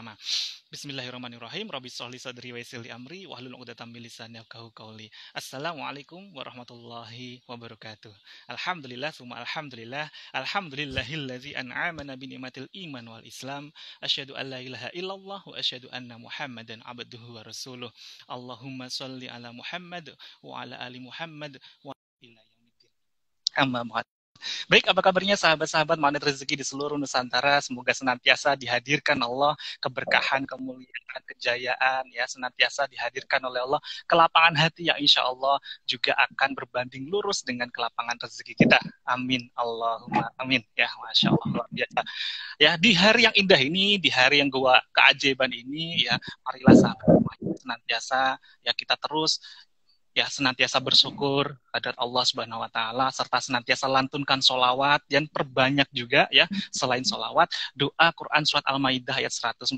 Sama. Bismillahirrahmanirrahim. Rabbi sholli sadri wa yassir li amri wahlul 'uqdatam min lisani yafqahu qawli. Assalamualaikum warahmatullahi wabarakatuh. Alhamdulillah summa alhamdulillah. Alhamdulillahillazi an'amana bi ni'matil iman wal Islam. Asyhadu an la ilaha illallah wa asyhadu anna Muhammadan abduhu wa rasuluh. Allahumma sholli ala Muhammad wa ala ali Muhammad wa ila yaumiddin. Amma ba'd. Baik, apa kabarnya sahabat-sahabat Magnet Rezeki di seluruh Nusantara? Semoga senantiasa dihadirkan Allah keberkahan, kemuliaan, kejayaan, ya senantiasa dihadirkan oleh Allah kelapangan hati yang insya Allah juga akan berbanding lurus dengan kelapangan rezeki kita. Amin, Allahumma amin. Ya, masya Allah luar biasa. Ya, di hari yang indah ini, di hari yang gua keajaiban ini, ya marilah sahabat senantiasa ya kita terus ya senantiasa bersyukur kepada Allah Subhanahu wa taala serta senantiasa lantunkan sholawat dan perbanyak juga ya selain sholawat doa Quran surat Al-Maidah ayat 114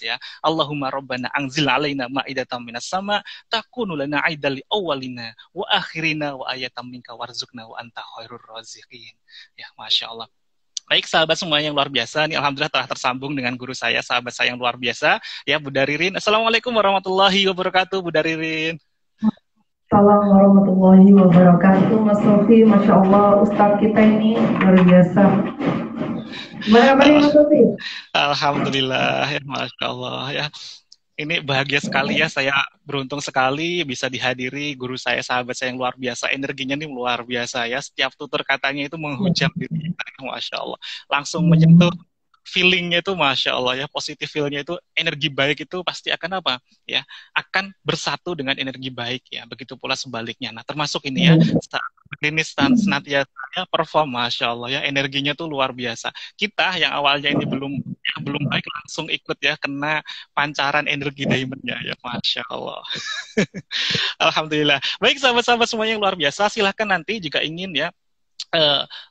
ya. Allahumma rabbana anzil alaina ma'idatan minas sama takunu lana aidal li awwalina wa akhirina wa ayatan minka warzuqna wa anta khairur raziqin. Ya masya Allah. Baik sahabat semua yang luar biasa, nih alhamdulillah telah tersambung dengan guru saya, sahabat saya yang luar biasa ya Bu Daririn. Assalamualaikum warahmatullahi wabarakatuh Bu Daririn. Assalamualaikum warahmatullahi wabarakatuh. Mas Sofi, Masya Allah, Ustadz kita ini luar biasa. Gimana kabarnya Mas Sofi? Alhamdulillah, ya Masya Allah ya. Ini bahagia sekali ya, saya beruntung sekali bisa dihadiri guru saya, sahabat saya yang luar biasa. Energinya nih luar biasa ya, setiap tutur katanya itu menghujam diri kita, Masya Allah. Langsung menyentuh feelingnya itu Masya Allah ya, positif feelnya itu, energi baik itu pasti akan apa ya, akan bersatu dengan energi baik ya, begitu pula sebaliknya. Nah termasuk ini ya, ini senantiasa ya, perform Masya Allah ya, energinya tuh luar biasa. Kita yang awalnya ini belum baik langsung ikut ya, kena pancaran energi diamondnya ya, Masya Allah. Alhamdulillah. Baik sahabat-sahabat semuanya yang luar biasa, silahkan nanti jika ingin ya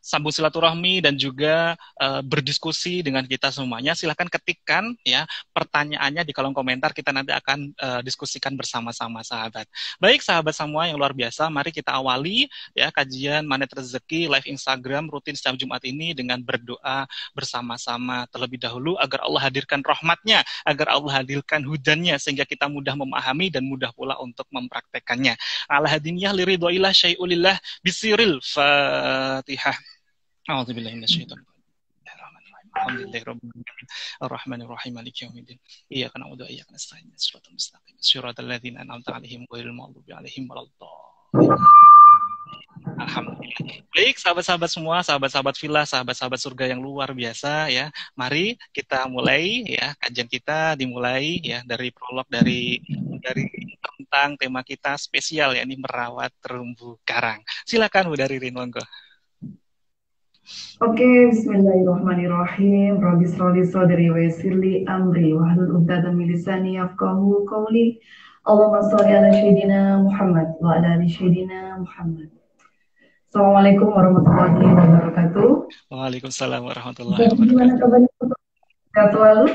sambung silaturahmi dan juga berdiskusi dengan kita semuanya, silahkan ketikkan ya pertanyaannya di kolom komentar, kita nanti akan diskusikan bersama-sama sahabat. Baik sahabat semua yang luar biasa, mari kita awali ya kajian Magnet Rezeki live Instagram rutin setiap Jumat ini dengan berdoa bersama-sama terlebih dahulu agar Allah hadirkan rahmatnya, agar Allah hadirkan hujannya sehingga kita mudah memahami dan mudah pula untuk mempraktekannya. Ala hadiniyah liridhoillah syai'ulillah bisiril Fatihah. A'udzubillahi minasyaitonir rajim. Ar-Rahmanir-Rahim. Maliki yaumiddin. Iyyaka na'budu wa iyyaka nasta'in. Shiratal mustaqim. Shiratal ladzina an'amta 'alaihim ghairil maghdubi 'alaihim waladdallin. Alhamdulillah. Baik sahabat-sahabat semua, sahabat-sahabat villa, sahabat-sahabat surga yang luar biasa ya. Mari kita mulai ya, kajian kita dimulai ya dari prolog dari tentang tema kita spesial ya, ini merawat terumbu karang. Silakan Bu Daririn, monggo. Oke, bismillahirrahmanirrahim. Rabbi sholli sadri wa yassir li amri wahlul 'uqdatam min lisani yafqahu qawli. Allahumma sholli ala sayyidina Muhammad wa ala ali sayyidina Muhammad. Assalamualaikum warahmatullahi wabarakatuh. Waalaikumsalam warahmatullahi wabarakatuh. Gimana kabarnya? Sehat selalu?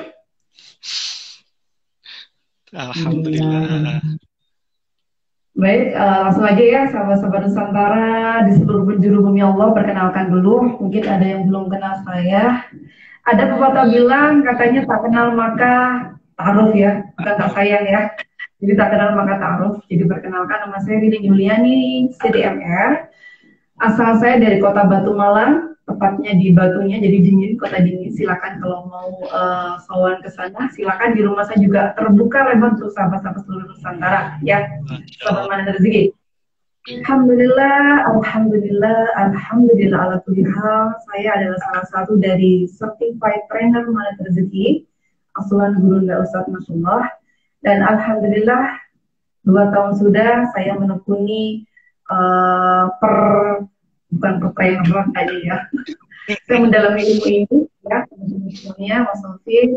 Alhamdulillah. Baik, langsung aja ya sahabat-sahabat Nusantara di seluruh penjuru bumi Allah, perkenalkan dulu, mungkin ada yang belum kenal saya. Ada pepatah bilang katanya tak kenal maka ta'aruf ya, bukan tak sayang ya. Jadi tak kenal maka ta'aruf. Jadi perkenalkan, nama saya Ririn Yuliani, CDMR. Asal saya dari kota Batu Malang, tepatnya di Batunya, jadi dingin, kota dingin. Silakan kalau mau sowan ke sana, silakan. Di rumah saya juga terbuka lebar untuk sahabat-sahabat seluruh Nusantara ya. Selamat Magnet Rezeki. Alhamdulillah ala kulli hal. Saya adalah salah satu dari certified trainer Magnet Rezeki, asuhan Guru Ustadz Masullah. Dan alhamdulillah 2 tahun sudah saya menekuni bukan trainer aja ya. Saya mendalami ilmu ini ya, semuanya Mas Sofi.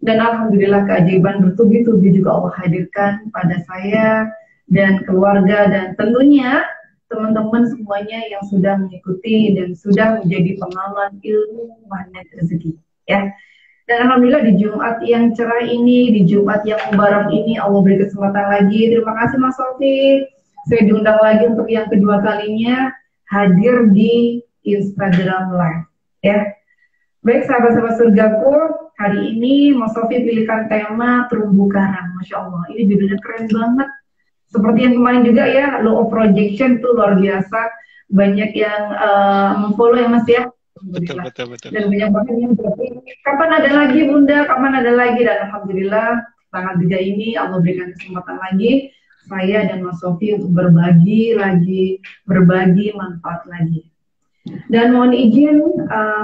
Dan alhamdulillah keajaiban bertubi-tubi juga Allah hadirkan pada saya dan keluarga dan tentunya teman-teman semuanya yang sudah mengikuti dan sudah menjadi pengamal ilmu Magnet Rezeki ya. Dan alhamdulillah di Jumat yang cerah ini, di Jumat yang mubarak ini Allah beri kesempatan lagi. Terima kasih Mas Sofi. Saya diundang lagi untuk yang kedua kalinya hadir di Instagram Live ya. Baik sahabat-sahabat surgaku, Hari ini Mas Sofi pilihkan tema terumbu karang. Masya Allah, ini judulnya keren banget. Seperti yang kemarin juga ya, Law of Projection tuh luar biasa. Banyak yang memfollow ya Mas ya. Betul, Alhamdulillah. betul, betul. Dan banyak banget yang berarti, kapan ada lagi Bunda, kapan ada lagi. Dan Alhamdulillah, tanggal 3 ini Allah berikan kesempatan lagi, saya dan Mas Sofi untuk berbagi lagi, berbagi manfaat lagi. Dan mohon izin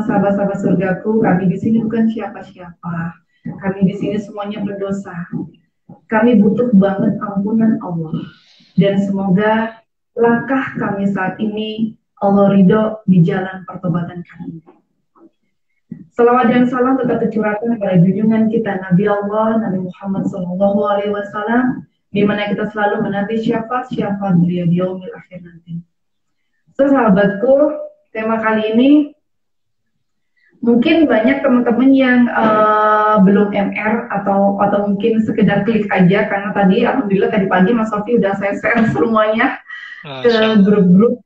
sahabat-sahabat surgaku, kami di sini bukan siapa-siapa. Kami di sini semuanya berdosa. Kami butuh banget ampunan Allah. Dan semoga langkah kami saat ini Allah ridho di jalan pertobatan kami. Salawat dan salam tetap tercurahkan kepada junjungan kita Nabi Allah, Nabi Muhammad SAW, di mana kita selalu menanti syafaat beliau di yaumil akhir nanti. Sahabatku, tema kali ini mungkin banyak teman-teman yang belum MR atau mungkin sekedar klik aja, karena tadi alhamdulillah tadi pagi Mas Sofi udah saya share semuanya ke grup-grup,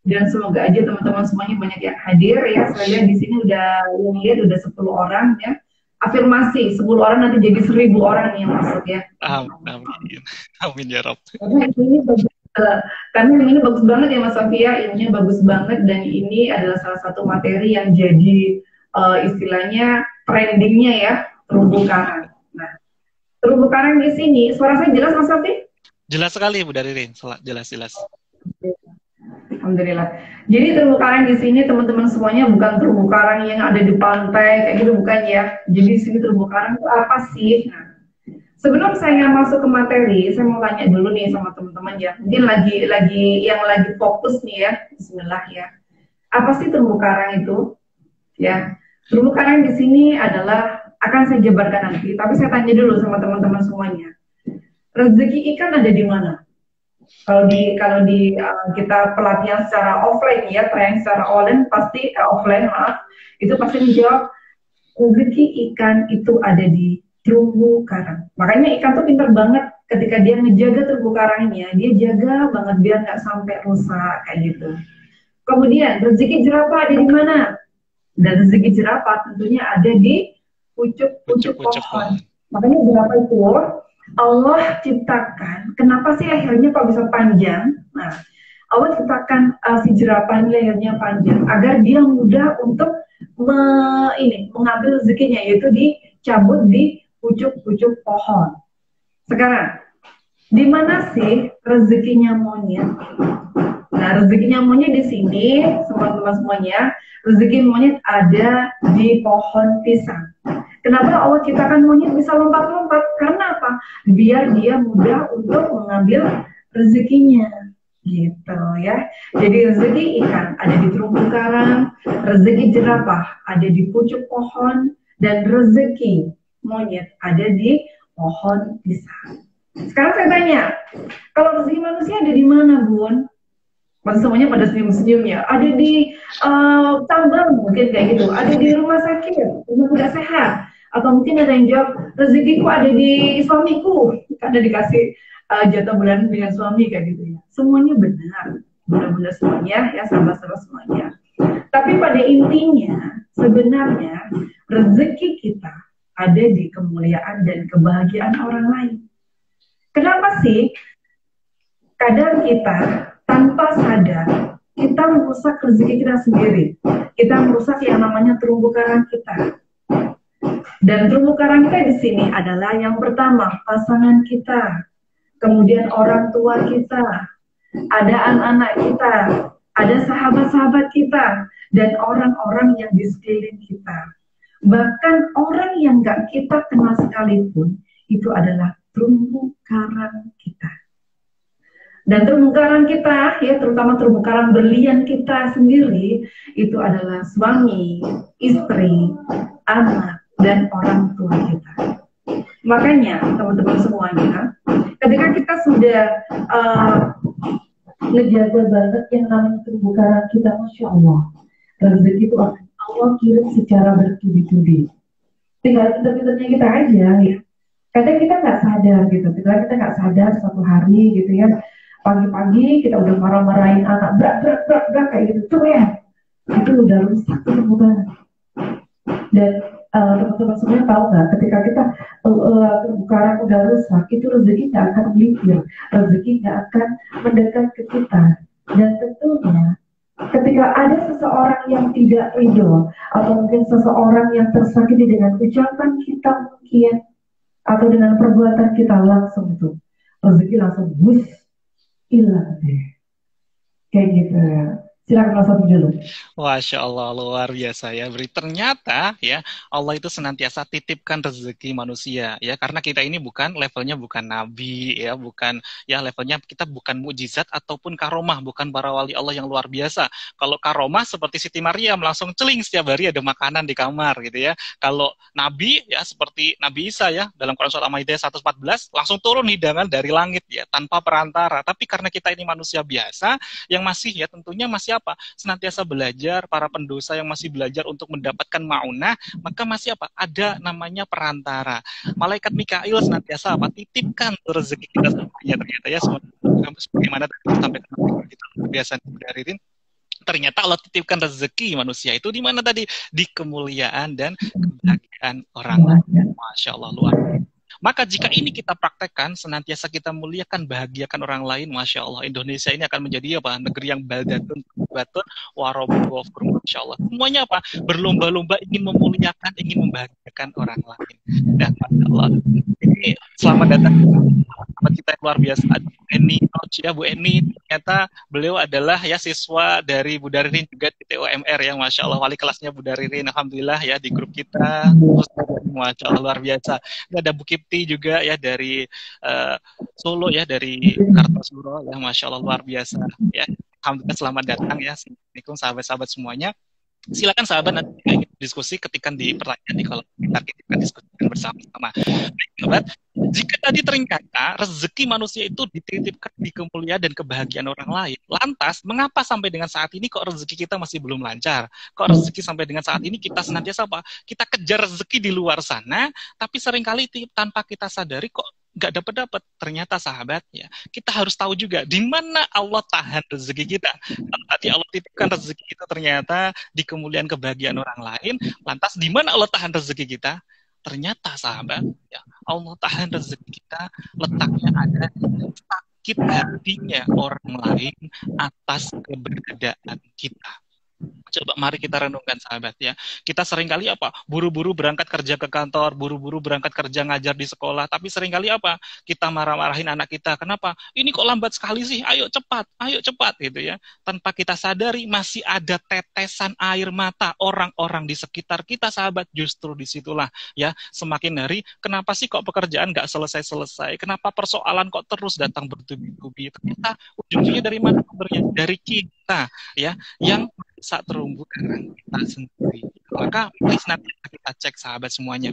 dan semoga aja teman-teman semuanya banyak yang hadir ya. Saya lihat di sini udah yang lihat udah 10 orang ya. Afirmasi 10 orang nanti jadi 1000 orang nih yang masuk ya. Amin. Amin ya Rob. Karena ini bagus banget ya Mas Sofia, ilmunya bagus banget, dan ini adalah salah satu materi yang jadi istilahnya trendingnya ya, terumbu karang. Nah, terumbu karang di sini, suara saya jelas Mas Sofi? Jelas sekali Bu Daririn, jelas. Alhamdulillah. Jadi terumbu karang di sini teman-teman semuanya bukan terumbu karang yang ada di pantai kayak gitu, bukan ya. Jadi di sini terumbu karang itu apa sih? Nah, sebelum saya masuk ke materi, saya mau tanya dulu nih sama teman-teman ya. Mungkin lagi fokus nih ya. Bismillah ya. Apa sih terumbu karang itu? Ya, terumbu karang di sini adalah, akan saya jabarkan nanti. Tapi saya tanya dulu sama teman-teman semuanya. Rezeki ikan ada di mana? Kalau di kita pelatihan secara offline ya, training secara online pasti itu pasti menjawab rezeki ikan itu ada di terumbu karang. Makanya ikan tuh pintar banget ketika dia ngejaga terumbu karangnya, dia jaga banget biar nggak sampai rusak kayak gitu. Kemudian rezeki jerapah ada di mana? Dan rezeki jerapah tentunya ada di pucuk-pucuk pohon. Makanya jerapah itu Allah ciptakan, kenapa sih lehernya kok bisa panjang? Nah, Allah ciptakan si jerapah ini lehernya panjang agar dia mudah untuk mengambil rezekinya, yaitu dicabut di pucuk-pucuk pohon. Sekarang, di mana sih rezekinya monyet? Nah, rezekinya monyet di sini, teman-teman semuanya, rezeki monyet ada di pohon pisang. Kenapa Allah ciptakan monyet bisa lompat-lompat? Karena apa? Biar dia mudah untuk mengambil rezekinya, gitu ya. Jadi rezeki ikan ada di terumbu karang, rezeki jerapah ada di pucuk pohon, dan rezeki monyet ada di pohon pisang. Sekarang saya tanya, kalau rezeki manusia ada di mana, Bun? Pasti semuanya pada senyum-senyum ya. Ada di tambang mungkin kayak gitu. Ada di rumah sakit, rumah tidak sehat. Atau mungkin ada yang jawab, rezekiku ada di suamiku. Karena dikasih jatah bulan dengan suami kayak gitu ya. Semuanya benar. Benar-benar semuanya ya, sahabat-sahabat semuanya. Tapi pada intinya, sebenarnya rezeki kita ada di kemuliaan dan kebahagiaan orang lain. Kenapa sih? Kadang kita tanpa sadar, kita merusak rezeki kita sendiri. Kita merusak yang namanya terumbu karang kita. Dan terumbu karang kita di sini adalah yang pertama, pasangan kita. Kemudian orang tua kita. Ada anak-anak kita. Ada sahabat-sahabat kita. Dan orang-orang yang di sekeliling kita. Bahkan orang yang gak kita kenal sekalipun, itu adalah terumbu karang kita. Dan terumbu karang kita, ya terutama terumbu karang berlian kita sendiri, itu adalah suami, istri, anak, dan orang tua kita. Makanya, teman-teman semuanya, ketika kita sudah ngejaga banget yang namanya terumbu karang kita, Masya Allah, rezeki itu akan Allah kirim secara bertubi-tubi. Tinggal pintar-pintarnya kita aja, ya. Kadang kita nggak sadar gitu, kita nggak sadar suatu hari gitu ya. Pagi-pagi kita udah marah-marahin anak, berak kayak gitu tuh ya, itu udah rusak tuh bukan. Dan teman-teman semuanya tahu nggak, ketika kita terumbu karang udah rusak, itu rezeki nggak akan melipir, rezeki nggak akan mendekat ke kita. Dan tentunya ketika ada seseorang yang tidak ridho, atau mungkin seseorang yang tersakiti dengan ucapan kita mungkin, atau dengan perbuatan kita, langsung tuh rezeki langsung bus hilang deh, kayak gitu ya. Silakan Mas Sofi dulu. Masya Allah, luar biasa ya. Beri ternyata ya Allah itu senantiasa titipkan rezeki manusia ya, karena kita ini levelnya bukan nabi ya, bukan ya levelnya kita bukan mukjizat ataupun karomah, bukan para wali Allah yang luar biasa. Kalau karomah seperti Siti Maryam langsung celing setiap hari ada makanan di kamar gitu ya. Kalau nabi ya seperti Nabi Isa ya, dalam Quran surat Al-Maidah 114 langsung turun hidangan dari langit ya tanpa perantara. Tapi karena kita ini manusia biasa yang masih ya tentunya masih apa? Senantiasa belajar, para pendosa yang masih belajar untuk mendapatkan maunah, maka masih apa? Ada namanya perantara. Malaikat Mikail senantiasa apa? Titipkan rezeki kita semuanya ternyata ya, sebagaimana tadi disampaikan kita biasa dari ternyata Allah titipkan rezeki manusia itu di mana tadi? Di kemuliaan dan kebahagiaan orang lain. Masya Allah, luar biasa. Maka jika ini kita praktekkan, senantiasa kita muliakan, bahagiakan orang lain, Masya Allah, Indonesia ini akan menjadi apa? Negeri yang baldatun, batun, warobun, wafur, Masya Allah. Semuanya apa? Berlomba-lomba ingin memuliakan, ingin membahagiakan orang lain. Dan Masya Allah, ini selamat datang sahabat kita yang luar biasa, Bu Eni, ya Bu Eni, ternyata beliau adalah ya siswa dari Bu Daririn juga di TOMR ya, Masya Allah, wali kelasnya Bu Daririn, Alhamdulillah ya di grup kita, Masya Allah luar biasa. Ini ada Bu Kipti juga ya dari Solo ya, dari Kartosuro ya, Masya Allah luar biasa ya. Alhamdulillah, selamat datang ya. Assalamualaikum sahabat-sahabat semuanya. Silakan sahabat nanti diskusi ketikkan di pertanyaan di kolom komentar, kita diskusikan bersama-sama. Baik, sahabat, jika tadi ternyata rezeki manusia itu dititipkan di kemuliaan dan kebahagiaan orang lain, lantas mengapa sampai dengan saat ini kok rezeki kita masih belum lancar? Kok rezeki sampai dengan saat ini kita senantiasa apa? Kita kejar rezeki di luar sana, tapi seringkali tanpa kita sadari kok nggak dapat. Ternyata sahabat ya, kita harus tahu juga di mana Allah tahan rezeki kita. Kalau tadi Allah titipkan rezeki kita ternyata di kemuliaan kebahagiaan orang lain, lantas di mana Allah tahan rezeki kita? Ternyata sahabat ya, Allah tahan rezeki kita letaknya ada di sakit hatinya orang lain atas keberadaan kita. Coba mari kita renungkan sahabat ya. Kita seringkali apa? Buru-buru berangkat kerja ke kantor, buru-buru berangkat kerja ngajar di sekolah, tapi seringkali apa? Kita marah-marahin anak kita. Kenapa? Ini kok lambat sekali sih? Ayo cepat gitu ya. Tanpa kita sadari masih ada tetesan air mata orang-orang di sekitar kita sahabat. Justru disitulah ya, semakin hari kenapa sih kok pekerjaan nggak selesai-selesai? Kenapa persoalan kok terus datang bertubi-tubi? Ternyata ujungnya dari mana sumbernya? Dari kita ya, yang saat terumbu karang kita sendiri. Maka please nanti kita cek sahabat semuanya.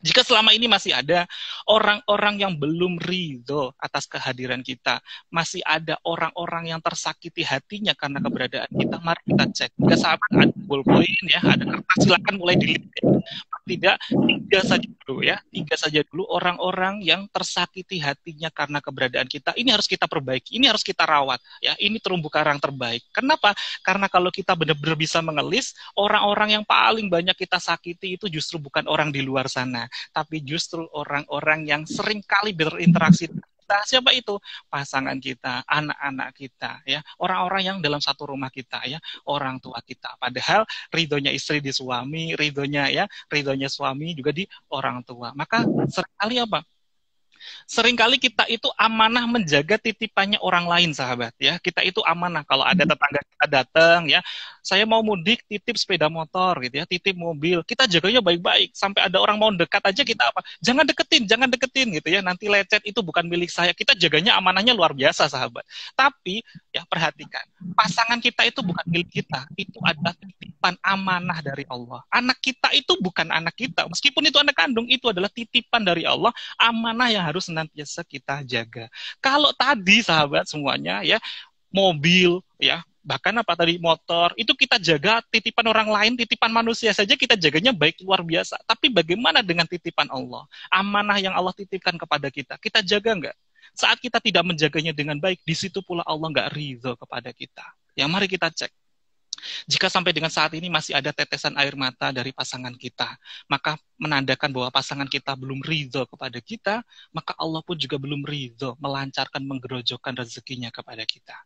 Jika selama ini masih ada orang-orang yang belum ridho atas kehadiran kita, masih ada orang-orang yang tersakiti hatinya karena keberadaan kita, mari kita cek. Jika sahabat ada ballpoint ya, ada kertas, silakan mulai dilihat. Tidak, tiga saja dulu orang-orang yang tersakiti hatinya karena keberadaan kita. Ini harus kita perbaiki, ini harus kita rawat. Ya, ini terumbu karang terbaik. Kenapa? Karena kalau kita benar-benar bisa mengelis, orang-orang yang paling banyak kita sakiti itu justru bukan orang di luar sana, tapi justru orang-orang yang sering kali berinteraksi kita. Siapa itu? Pasangan kita, anak-anak kita, ya, orang-orang yang dalam satu rumah kita, ya, orang tua kita. Padahal ridhonya istri di suami, ridhonya suami juga di orang tua. Maka seringkali apa? Seringkali kita itu amanah menjaga titipannya orang lain sahabat ya. Kita itu amanah kalau ada tetangga kita datang ya, saya mau mudik titip sepeda motor gitu ya, titip mobil, kita jaganya baik-baik. Sampai ada orang mau dekat aja kita apa? Jangan deketin gitu ya. Nanti lecet, itu bukan milik saya. Kita jaganya amanahnya luar biasa sahabat. Tapi ya perhatikan, pasangan kita itu bukan milik kita. Itu adalah titipan amanah dari Allah. Anak kita itu bukan anak kita. Meskipun itu anak kandung, itu adalah titipan dari Allah, amanah yang harus senantiasa kita jaga. Kalau tadi sahabat semuanya ya, mobil ya, bahkan apa tadi motor, itu kita jaga titipan orang lain, titipan manusia saja kita jaganya baik luar biasa. Tapi bagaimana dengan titipan Allah? Amanah yang Allah titipkan kepada kita jaga nggak? Saat kita tidak menjaganya dengan baik, di situ pula Allah nggak ridho kepada kita. Ya mari kita cek. Jika sampai dengan saat ini masih ada tetesan air mata dari pasangan kita, maka menandakan bahwa pasangan kita belum ridho kepada kita, maka Allah pun juga belum ridho melancarkan, menggerojokkan rezekinya kepada kita.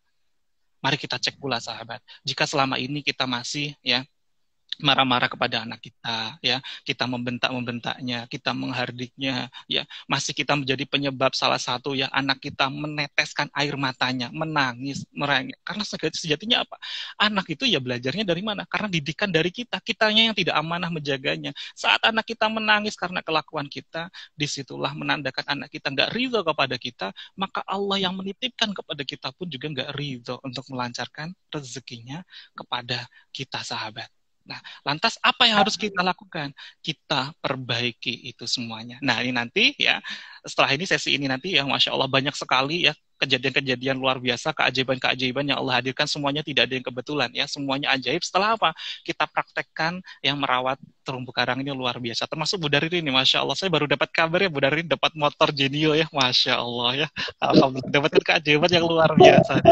Mari kita cek pula sahabat. Jika selama ini kita masih ya marah-marah kepada anak kita, ya kita membentak-membentaknya, kita menghardiknya, ya masih kita menjadi penyebab salah satu ya anak kita meneteskan air matanya, menangis, merengek. Karena sejatinya apa? Anak itu ya belajarnya dari mana? Karena didikan dari kita, kitanya yang tidak amanah menjaganya. Saat anak kita menangis karena kelakuan kita, disitulah menandakan anak kita nggak ridho kepada kita, maka Allah yang menitipkan kepada kita pun juga nggak ridho untuk melancarkan rezekinya kepada kita sahabat. Nah, lantas apa yang harus kita lakukan? Kita perbaiki itu semuanya. Nah, ini nanti ya, setelah ini sesi ini nanti ya, Masya Allah banyak sekali ya kejadian-kejadian luar biasa, keajaiban-keajaiban yang Allah hadirkan, semuanya tidak ada yang kebetulan ya, semuanya ajaib. Setelah apa? Kita praktekkan yang merawat terumbu karang ini luar biasa. Termasuk Bu Darin ini, Masya Allah. Saya baru dapat kabar ya, Bu Darin dapat motor Genio ya, Masya Allah ya. Alhamdulillah, dapatkan keajaiban yang luar biasa.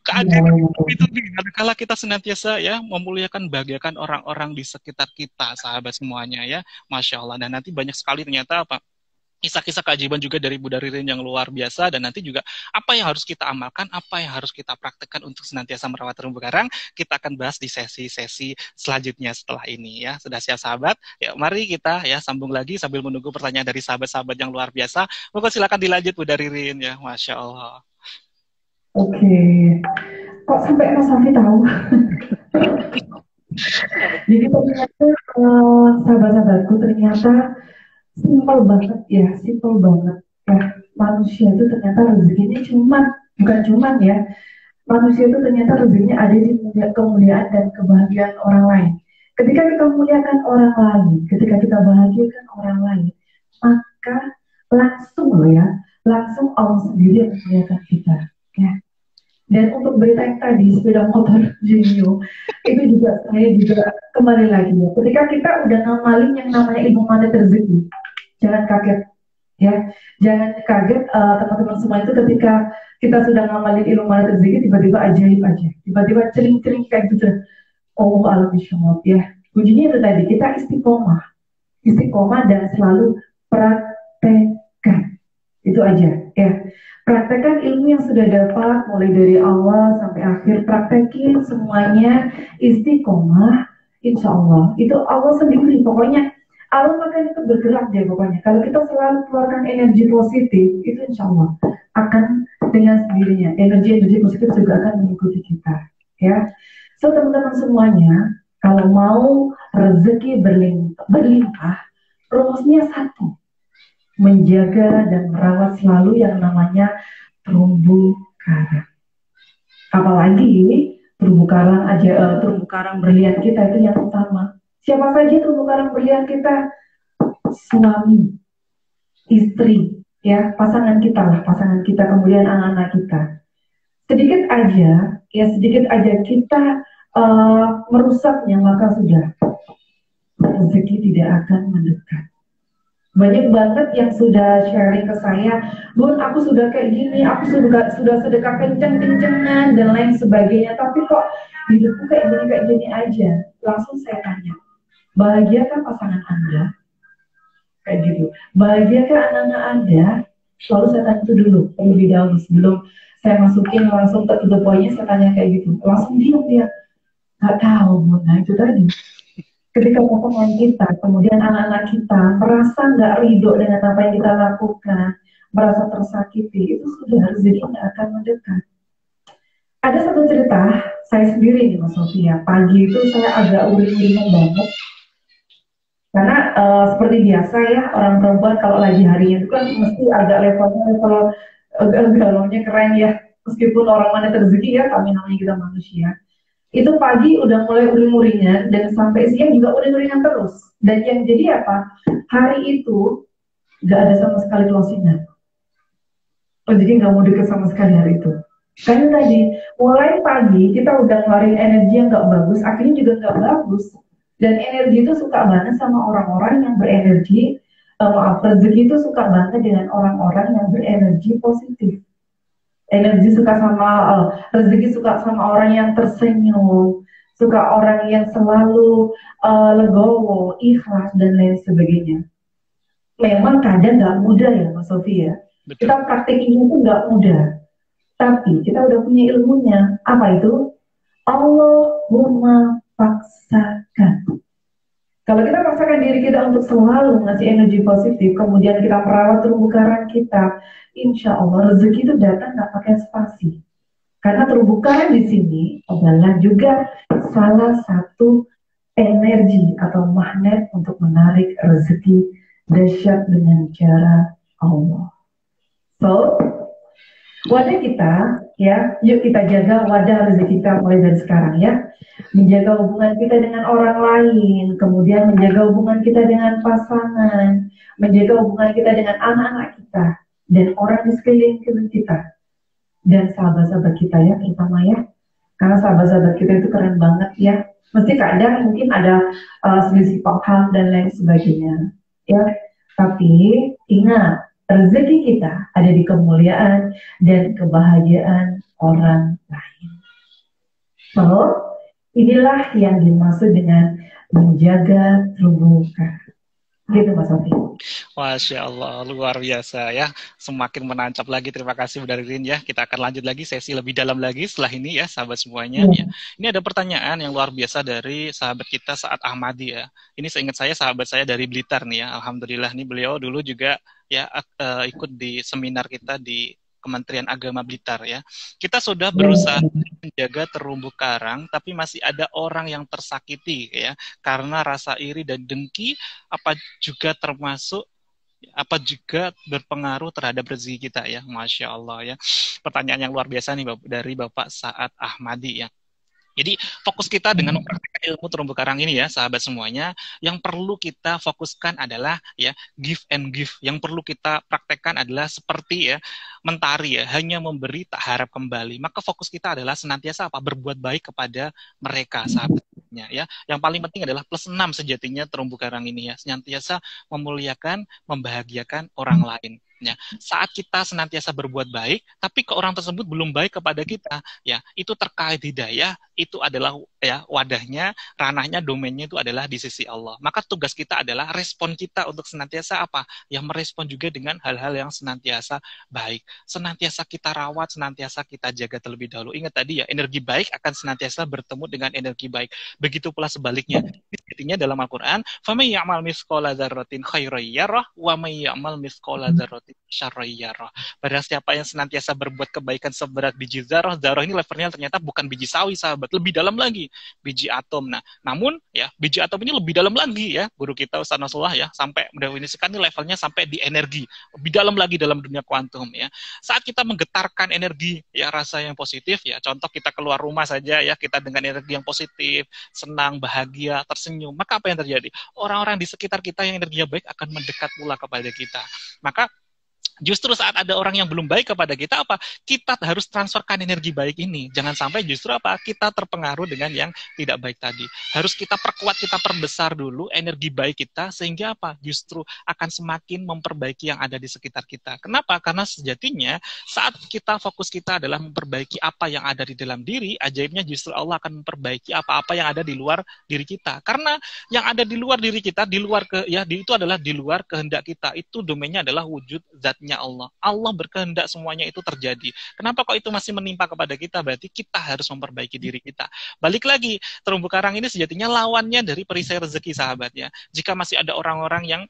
Keajaiban itu kadang kita senantiasa ya memuliakan, bahagiakan orang-orang di sekitar kita, sahabat semuanya ya, Masya Allah. Dan nanti banyak sekali ternyata apa kisah-kisah keajaiban juga dari Bu Daririn yang luar biasa, dan nanti juga apa yang harus kita amalkan, apa yang harus kita praktekkan untuk senantiasa merawat terumbu karang, kita akan bahas di sesi-sesi selanjutnya setelah ini ya. Sudah siap sahabat? Ya, mari kita ya sambung lagi sambil menunggu pertanyaan dari sahabat-sahabat yang luar biasa. Monggo silakan dilanjut Bu Daririn ya, Masya Allah. Oke, kok sampai Mas Safi tahu? Jadi ternyata sahabat-sahabatku ternyata simpel banget ya, simpel banget ya. Manusia itu ternyata rezekinya bukan cuman ya. Manusia itu ternyata rezekinya ada di kemuliaan dan kebahagiaan orang lain. Ketika kita memuliakan orang lain, ketika kita bahagiakan orang lain, maka langsung loh ya, langsung Allah sendiri yang memuliakan kita. Ya. Dan untuk berita yang tadi, sepeda motor Genio, itu juga saya juga kembali lagi ya. Ketika kita udah ngamalin yang namanya ilmu magnet rezeki, jangan kaget ya. Jangan kaget teman-teman semua itu ketika kita sudah ngamalin ilmu magnet rezeki, tiba-tiba ajaib aja. Tiba-tiba cering-cering kayak gitu. Oh, alam bisyamot ya. Kuncinya itu tadi, kita istiqomah. Istiqomah dan selalu praktekkan. Itu aja ya. Praktekkan ilmu yang sudah dapat mulai dari awal sampai akhir, praktekin semuanya, istiqomah, insya Allah itu Allah sendiri pokoknya. Allah akan itu bergerak deh pokoknya. Kalau kita selalu keluarkan energi positif, itu insya Allah akan dengan sendirinya energi positif juga akan mengikuti kita ya. So teman-teman semuanya, kalau mau rezeki berlimpah, rumusnya satu, menjaga dan merawat selalu yang namanya terumbu karang. Apalagi ini terumbu karang berlian kita itu yang utama. Siapa saja terumbu karang berlian kita? Suami, istri, ya pasangan kita, kemudian anak-anak kita. Sedikit aja kita merusaknya, maka sudah rezeki tidak akan mendekat. Banyak banget yang sudah sharing ke saya, Bun, aku sudah kayak gini, aku sudah sedekah kenceng-kencengan dan lain sebagainya, tapi kok hidupku kayak gini aja. Langsung saya tanya, bahagiakah pasangan Anda? Kayak gitu. Bahagiakah anak-anak Anda? Lalu saya tanya itu dulu, terlebih dahulu sebelum saya masukin langsung ke the point-nya, saya tanya kayak gitu. Langsung dia nggak tahu, Bun. Nah itu tadi. Ketika pasangan kita, kemudian anak-anak kita merasa nggak ridho dengan apa yang kita lakukan, merasa tersakiti, itu sudah rezeki nggak akan mendekat. Ada satu cerita, saya sendiri nih Mas Sofia, pagi itu saya agak uring-uringan banget. Karena seperti biasa ya, orang perempuan kalau lagi harinya itu kan mesti agak level galaunya keren ya. Meskipun orang mana rezeki ya, kami namanya kita manusia. Itu pagi udah mulai uring-uringan dan sampai siang juga uring-uringan terus. Dan yang jadi apa? Hari itu nggak ada sama sekali closingan. Oh, jadi nggak mau deket sama sekali hari itu. Karena tadi mulai pagi kita udah ngeluarin energi yang nggak bagus, akhirnya juga nggak bagus. Dan energi itu suka banget sama orang-orang yang berenergi. Rezeki itu suka banget dengan orang-orang yang berenergi positif. Energi suka sama rezeki suka sama orang yang tersenyum, suka orang yang selalu legowo, ikhlas dan lain sebagainya. Memang kadang nggak mudah ya Mas Sofi ya. Betul. Kita praktekinnya itu nggak mudah. Tapi kita udah punya ilmunya. Apa itu? Allahumma paksakan. Kalau kita paksakan diri kita untuk selalu ngasih energi positif, kemudian kita merawat terumbu karang kita, insya Allah rezeki itu datang nggak pakai spasi. Karena terumbu karang di sini adalah juga salah satu energi atau magnet untuk menarik rezeki dahsyat dengan cara Allah. So, wadah kita, ya, yuk kita jaga wadah rezeki kita mulai dari sekarang ya. Menjaga hubungan kita dengan orang lain, kemudian menjaga hubungan kita dengan pasangan, menjaga hubungan kita dengan anak-anak kita, dan orang di sekeliling kita, dan sahabat-sahabat kita ya, terutama ya. Karena sahabat-sahabat kita itu keren banget ya. Mesti kadang mungkin ada selisih paham dan lain sebagainya. Ya, tapi ingat, rezeki kita ada di kemuliaan dan kebahagiaan orang lain. So, inilah yang dimaksud dengan menjaga terumbu karang. Gitu Mas Sofi. Masya Allah, luar biasa ya. Semakin menancap lagi. Terima kasih Bu Darin ya. Kita akan lanjut lagi sesi lebih dalam lagi setelah ini ya, sahabat semuanya. Ya. Ini ada pertanyaan yang luar biasa dari sahabat kita Saat Ahmadi ya. Ini seingat saya sahabat saya dari Blitar nih ya. Alhamdulillah nih beliau dulu juga ya ikut di seminar kita di Kementerian Agama Blitar ya. Kita sudah berusaha menjaga terumbu karang, tapi masih ada orang yang tersakiti ya karena rasa iri dan dengki, apa juga berpengaruh terhadap rezeki kita ya, Masya Allah ya. Pertanyaan yang luar biasa nih dari Bapak Saat Ahmadi ya. Jadi fokus kita dengan mempraktikkan ilmu terumbu karang ini ya, sahabat semuanya, yang perlu kita fokuskan adalah ya give and give. Yang perlu kita praktekkan adalah seperti ya mentari ya, hanya memberi tak harap kembali. Maka fokus kita adalah senantiasa apa? Berbuat baik kepada mereka, sahabatnya ya. Yang paling penting adalah plus 6 sejatinya terumbu karang ini ya, senantiasa memuliakan, membahagiakan orang lain. Ya, saat kita senantiasa berbuat baik, tapi ke orang tersebut belum baik kepada kita, ya itu terkait hidayah, itu adalah ya wadahnya, ranahnya, domainnya itu adalah di sisi Allah. Maka tugas kita adalah respon kita untuk senantiasa apa? Yang merespon juga dengan hal-hal yang senantiasa baik. Senantiasa kita rawat, senantiasa kita jaga terlebih dahulu. Ingat tadi ya, energi baik akan senantiasa bertemu dengan energi baik. Begitu pula sebaliknya. Artinya dalam Al-Quran, فَمَنْ يَعْمَلْ مِثْقَالَ ذَرَّةٍ خَيْرًا يَرَهُ وَمَنْ يَعْمَلْ مِثْقَالَ ذَرَّةٍ شَرًّا يَرَهُ. Barang siapa yang senantiasa berbuat kebaikan seberat biji zarah, zarah ini levelnya ternyata bukan biji sawi sahabat, lebih dalam lagi, biji atom. Nah, namun ya biji atom ini lebih dalam lagi ya, guru kita Ustaz Nasrullah ya, sampai mendefinisikan ini levelnya sampai di energi, lebih dalam lagi dalam dunia kuantum ya. Saat kita menggetarkan energi ya rasa yang positif ya, contoh kita keluar rumah saja ya, kita dengan energi yang positif, senang, bahagia, tersenyum, maka apa yang terjadi? Orang-orang di sekitar kita yang energinya baik akan mendekat pula kepada kita. Maka justru saat ada orang yang belum baik kepada kita, apa? Kita harus transferkan energi baik ini. Jangan sampai justru apa? Kita terpengaruh dengan yang tidak baik tadi. Harus kita perkuat, kita perbesar dulu energi baik kita, sehingga apa? Justru akan semakin memperbaiki yang ada di sekitar kita. Kenapa? Karena sejatinya saat kita fokus kita adalah memperbaiki apa yang ada di dalam diri, ajaibnya justru Allah akan memperbaiki apa-apa yang ada di luar diri kita. Karena yang ada di luar diri kita, itu adalah di luar kehendak kita. Itu domainnya adalah wujud zatnya Allah. Allah berkehendak semuanya itu terjadi. Kenapa kok itu masih menimpa kepada kita? Berarti kita harus memperbaiki diri kita. Balik lagi, terumbu karang ini sejatinya lawannya dari perisai rezeki sahabatnya. Jika masih ada orang-orang yang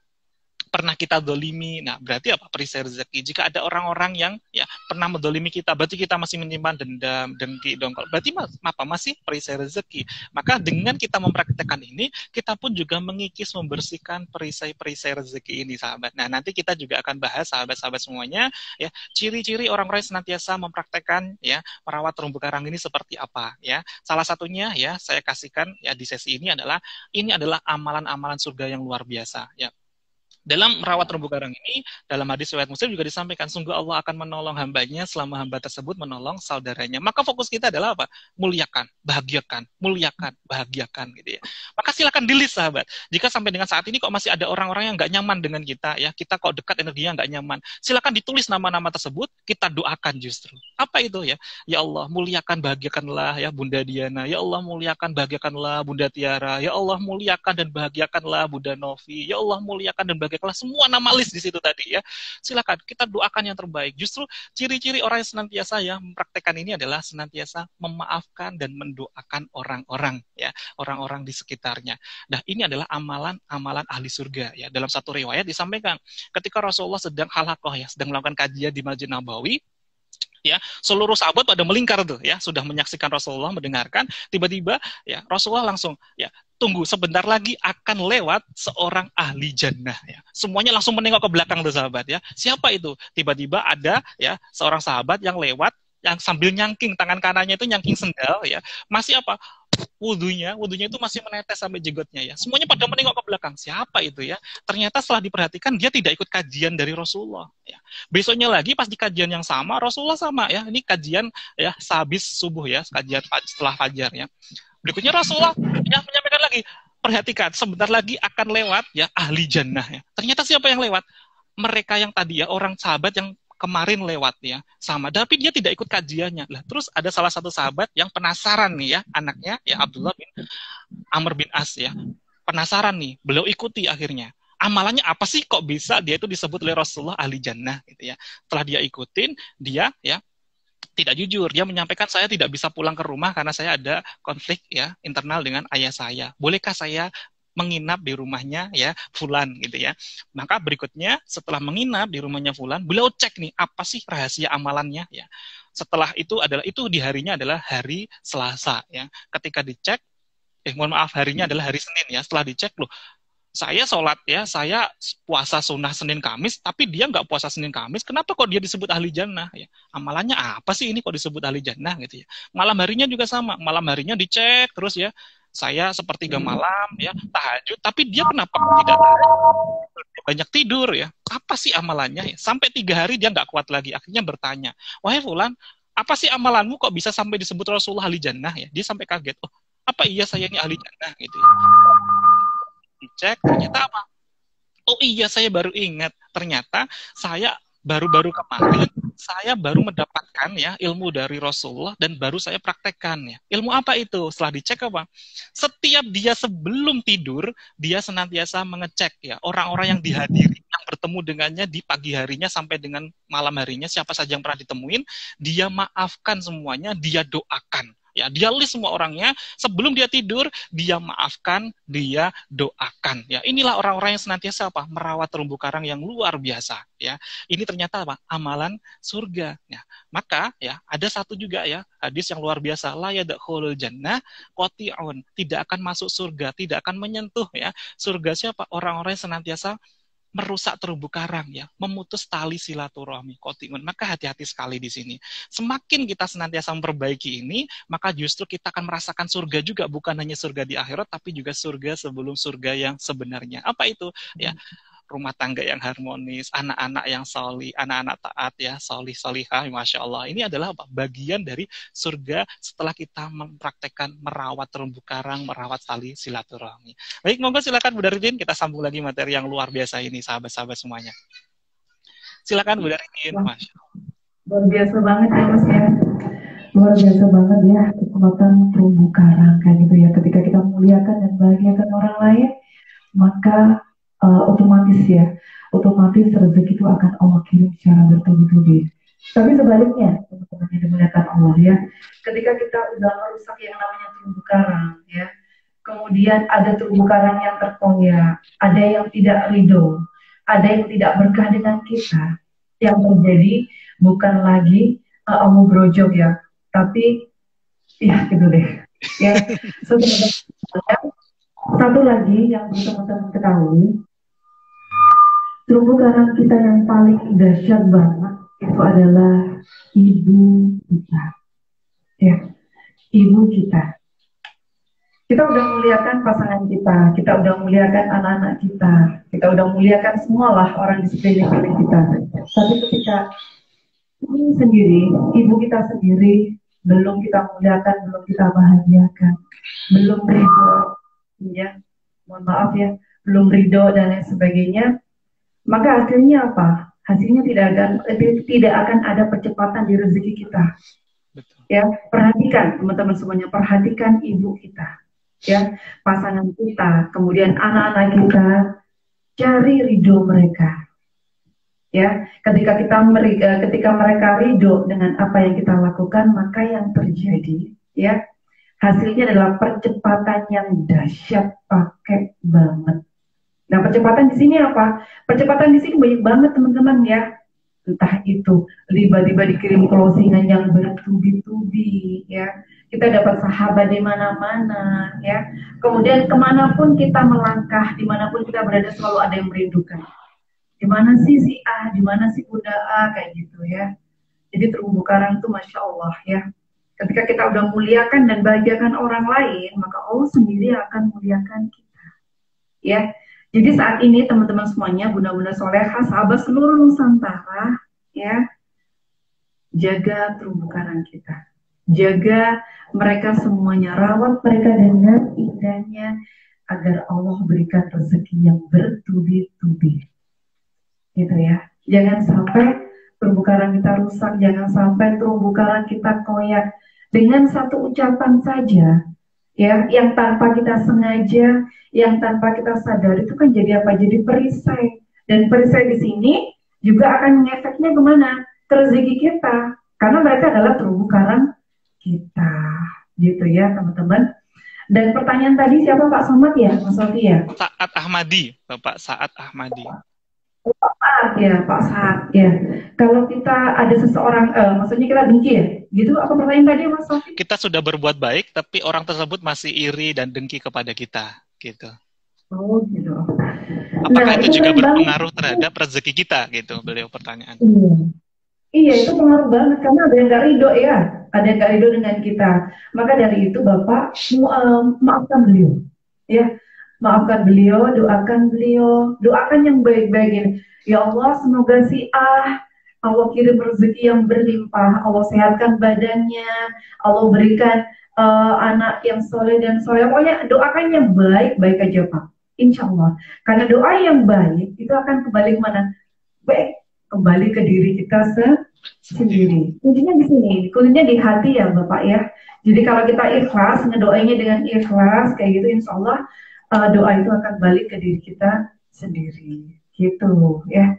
pernah kita dolimi, nah berarti apa? Perisai rezeki. Jika ada orang-orang yang ya pernah mendolimi kita, berarti kita masih menyimpan dendam, dengki, dongkol. Berarti masih perisai rezeki. Maka dengan kita mempraktekkan ini, kita pun juga mengikis, membersihkan perisai-perisai rezeki ini, sahabat. Nah nanti kita juga akan bahas sahabat-sahabat semuanya, ya ciri-ciri orang-orang yang senantiasa mempraktekkan, ya merawat terumbu karang ini seperti apa, ya. Salah satunya, ya saya kasihkan ya di sesi ini adalah amalan-amalan surga yang luar biasa, ya. Dalam merawat terumbu karang ini, dalam hadis riwayat Muslim juga disampaikan, sungguh Allah akan menolong hambanya selama hamba tersebut menolong saudaranya. Maka fokus kita adalah apa? Muliakan, bahagiakan gitu ya. Maka silakan di-list sahabat. Jika sampai dengan saat ini kok masih ada orang-orang yang nggak nyaman dengan kita, ya kita kok dekat energinya nggak nyaman, silakan ditulis nama-nama tersebut, kita doakan justru. Apa itu ya? Ya Allah, muliakan, bahagiakanlah ya Bunda Diana. Ya Allah, muliakan, bahagiakanlah Bunda Tiara. Ya Allah, muliakan dan bahagiakanlah Bunda Novi. Ya Allah, muliakan dan bahagiakanlah semua nama list di situ tadi ya. Silakan kita doakan yang terbaik. Justru ciri-ciri orang yang senantiasa ya mempraktekkan ini adalah senantiasa memaafkan dan mendoakan orang-orang ya, orang-orang di sekitarnya. Nah, ini adalah amalan-amalan ahli surga ya. Dalam satu riwayat disampaikan ketika Rasulullah sedang halaqah ya, sedang melakukan kajian di Masjid Nabawi, ya seluruh sahabat pada melingkar tuh ya, sudah menyaksikan Rasulullah mendengarkan, tiba-tiba ya Rasulullah langsung ya, tunggu sebentar lagi akan lewat seorang ahli jannah ya. Semuanya langsung menengok ke belakang tuh sahabat ya. Siapa itu? Tiba-tiba ada ya seorang sahabat yang lewat yang sambil nyangking, tangan kanannya itu nyangking sendal ya. Masih apa? Wudhunya itu masih menetes sampai jenggotnya ya. Semuanya pada menengok ke belakang. Siapa itu ya? Ternyata setelah diperhatikan dia tidak ikut kajian dari Rasulullah ya. Besoknya lagi pas di kajian yang sama, Rasulullah sama ya. Ini kajian ya sehabis subuh ya, kajian setelah fajar ya. Berikutnya Rasulullah ya menyampaikan lagi, perhatikan sebentar lagi akan lewat ya ahli jannah ya. Ternyata siapa yang lewat? Mereka yang tadi ya, orang sahabat yang kemarin lewat ya, sama, tapi dia tidak ikut kajiannya. Lah terus ada salah satu sahabat yang penasaran nih ya, anaknya ya Abdullah bin Amr bin As ya, penasaran nih, beliau ikuti akhirnya. Amalannya apa sih kok bisa dia itu disebut oleh Rasulullah ahli jannah gitu ya. Setelah dia ikutin, dia ya tidak jujur. Dia menyampaikan saya tidak bisa pulang ke rumah karena saya ada konflik ya internal dengan ayah saya. Bolehkah saya menginap di rumahnya ya Fulan gitu ya. Maka berikutnya setelah menginap di rumahnya Fulan, beliau cek nih apa sih rahasia amalannya ya. Setelah itu di harinya adalah hari Selasa ya. Ketika dicek mohon maaf harinya adalah hari Senin ya. Setelah dicek loh, saya sholat ya, saya puasa sunnah Senin Kamis, tapi dia nggak puasa Senin Kamis, kenapa kok dia disebut ahli jannah? Ya, amalannya apa sih ini kok disebut ahli jannah gitu ya? Malam harinya juga sama, malam harinya dicek terus ya, saya sepertiga malam ya, tahajud, tapi dia kenapa tidak tahajud? Banyak tidur ya, apa sih amalannya? Ya, sampai 3 hari dia nggak kuat lagi, akhirnya bertanya, wahai Fulan, apa sih amalanmu kok bisa sampai disebut Rasulullah ahli jannah ya? Dia sampai kaget, oh apa iya saya ini ahli jannah gitu ya? Dicek ternyata apa? Oh iya saya baru ingat ternyata saya baru-baru kemarin saya baru mendapatkan ya ilmu dari Rasulullah dan baru saya praktekkan ya. Ilmu apa itu? Setelah dicek apa? Setiap dia sebelum tidur dia senantiasa mengecek ya orang-orang yang dihadiri yang bertemu dengannya di pagi harinya sampai dengan malam harinya, siapa saja yang pernah ditemuin, dia maafkan semuanya, dia doakan. Ya, dia list semua orangnya, sebelum dia tidur, dia maafkan, dia doakan. Ya, inilah orang-orang yang senantiasa apa? Merawat terumbu karang yang luar biasa. Ya, ini ternyata apa? Amalan surga. Ya, maka ya ada satu juga ya hadis yang luar biasa. La yadkhulul jannah qati'un. Tidak akan masuk surga, tidak akan menyentuh ya surga siapa? Orang-orang yang senantiasa merusak terumbu karang ya, memutus tali silaturahmi kotimun. Maka hati-hati sekali di sini. Semakin kita senantiasa memperbaiki ini, maka justru kita akan merasakan surga juga, bukan hanya surga di akhirat, tapi juga surga sebelum surga yang sebenarnya. Apa itu? Ya, rumah tangga yang harmonis, anak-anak yang solih, anak-anak taat ya, solih solihah, masya Allah. Ini adalah apa? Bagian dari surga setelah kita mempraktekkan merawat terumbu karang, merawat tali silaturahmi. Baik, monggo silakan Bu Daridin, kita sambung lagi materi yang luar biasa ini, sahabat-sahabat semuanya. Silakan Bu Daridin, masya Allah. Luar biasa banget ya Mas ya. Luar biasa banget ya kekuatan terumbu karang kan gitu ya. Ketika kita muliakan dan bahagiakan orang lain, maka otomatis rezeki itu akan Allah kirim secara bertubi-tubi. Tapi sebaliknya, teman-teman yang dimuliakan Allah ya, ketika kita udah merusak yang namanya terumbu karang ya, kemudian ada terumbu karang yang terkoyak, ada yang tidak ridho, ada yang tidak berkah dengan kita, yang terjadi bukan lagi omu brojok ya, tapi ya gitu deh. Ya, satu lagi yang teman-teman ketahui, terumbu karang kita yang paling dahsyat banget itu adalah ibu kita. Ya, ibu kita. Kita udah muliakan pasangan kita udah muliakan anak-anak kita kita udah muliakan semualah orang di sekeliling kita. Tapi ketika ini sendiri, ibu kita sendiri, belum kita muliakan, belum kita bahagiakan, belum ridho, ya, mohon maaf ya, belum ridho dan lain sebagainya, maka hasilnya apa? Hasilnya tidak akan ada percepatan di rezeki kita. Betul. Ya, perhatikan teman-teman semuanya, perhatikan ibu kita, ya, pasangan kita, kemudian anak-anak kita, cari ridho mereka. Ya, ketika mereka ridho dengan apa yang kita lakukan, maka yang terjadi, ya, hasilnya adalah percepatan yang dahsyat, pakai banget. Nah, percepatan di sini apa? Percepatan di sini banyak banget teman-teman ya. Entah itu tiba-tiba dikirim closingan yang bertubi-tubi, ya. Kita dapat sahabat di mana-mana, ya. Kemudian kemanapun kita melangkah, dimanapun kita berada selalu ada yang merindukan. Di mana sih si A, di mana sih Bunda A, kayak gitu ya. Jadi terumbu karang itu Masya Allah ya. Ketika kita udah muliakan dan bahagiakan orang lain, maka Allah sendiri akan muliakan kita. Ya, jadi saat ini teman-teman semuanya, bunda-bunda soleha, sahabat seluruh Nusantara, ya, jaga terumbu karang kita. Jaga mereka semuanya, rawat mereka dengan indahnya, agar Allah berikan rezeki yang bertubi-tubi. Gitu ya. Jangan sampai terumbu karang kita rusak, jangan sampai terumbu karang kita koyak dengan satu ucapan saja, ya, yang tanpa kita sengaja, yang tanpa kita sadar itu kan jadi apa? Jadi perisai. Dan perisai di sini juga akan ngefeknya kemana? Ke rezeki kita, karena mereka adalah terumbu karang kita, gitu ya teman-teman. Dan pertanyaan tadi siapa Pak Somad ya, Mas Sofi ya? Saat Ahmadi, Bapak Saat Ahmadi. Saat ya, Pak Saat ya. Kalau kita ada seseorang, maksudnya kita benci ya, gitu apa pertanyaan tadi Mas Sofi? Kita sudah berbuat baik, tapi orang tersebut masih iri dan dengki kepada kita, gitu. Oh gitu. Apakah Nah, itu juga berpengaruh banget terhadap rezeki kita, gitu, beliau pertanyaan. Iya. Iya, itu pengaruh banget karena ada yang gak ridho ya, ada yang gak ridho dengan kita. Maka dari itu Bapak maafkan beliau, ya, maafkan beliau, doakan yang baik-baik ini. Ya Allah, semoga si Allah kirim rezeki yang berlimpah, Allah sehatkan badannya, Allah berikan anak yang soleh dan soleh. Pokoknya doakan yang baik-baik aja Pak, Insya Allah. Karena doa yang baik itu akan kembali kemana? Baik, kembali ke diri kita sendiri. Kuncinya di sini, kuncinya di hati ya Bapak ya. Jadi kalau kita ikhlas, ngedoainya dengan ikhlas, kayak gitu insya Allah doa itu akan balik ke diri kita sendiri. Gitu ya.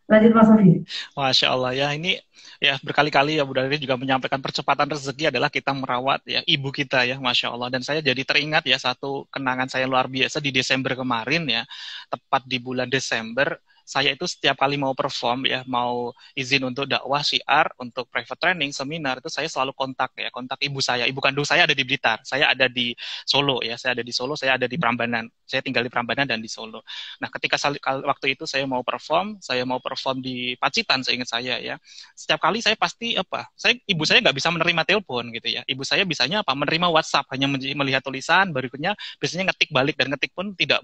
Lanjut Mas Sofi. Masya Allah ya, ini ya berkali-kali ya Bu Dari juga menyampaikan percepatan rezeki adalah kita merawat ya ibu kita ya, Masya Allah. Dan saya jadi teringat ya satu kenangan saya luar biasa di Desember kemarin ya, tepat di bulan Desember. Saya itu setiap kali mau perform ya, mau izin untuk dakwah syiar, untuk private training, seminar, itu saya selalu kontak ibu saya. Ibu kandung saya ada di Blitar, saya ada di Solo ya, saya ada di Solo, saya ada di Prambanan. Saya tinggal di Prambanan dan di Solo. Nah, ketika waktu itu saya mau perform di Pacitan, seingat saya ya. Setiap kali saya pasti ibu saya nggak bisa menerima telepon gitu ya. Ibu saya bisanya menerima WhatsApp, hanya melihat tulisan, berikutnya biasanya ngetik balik, dan ngetik pun tidak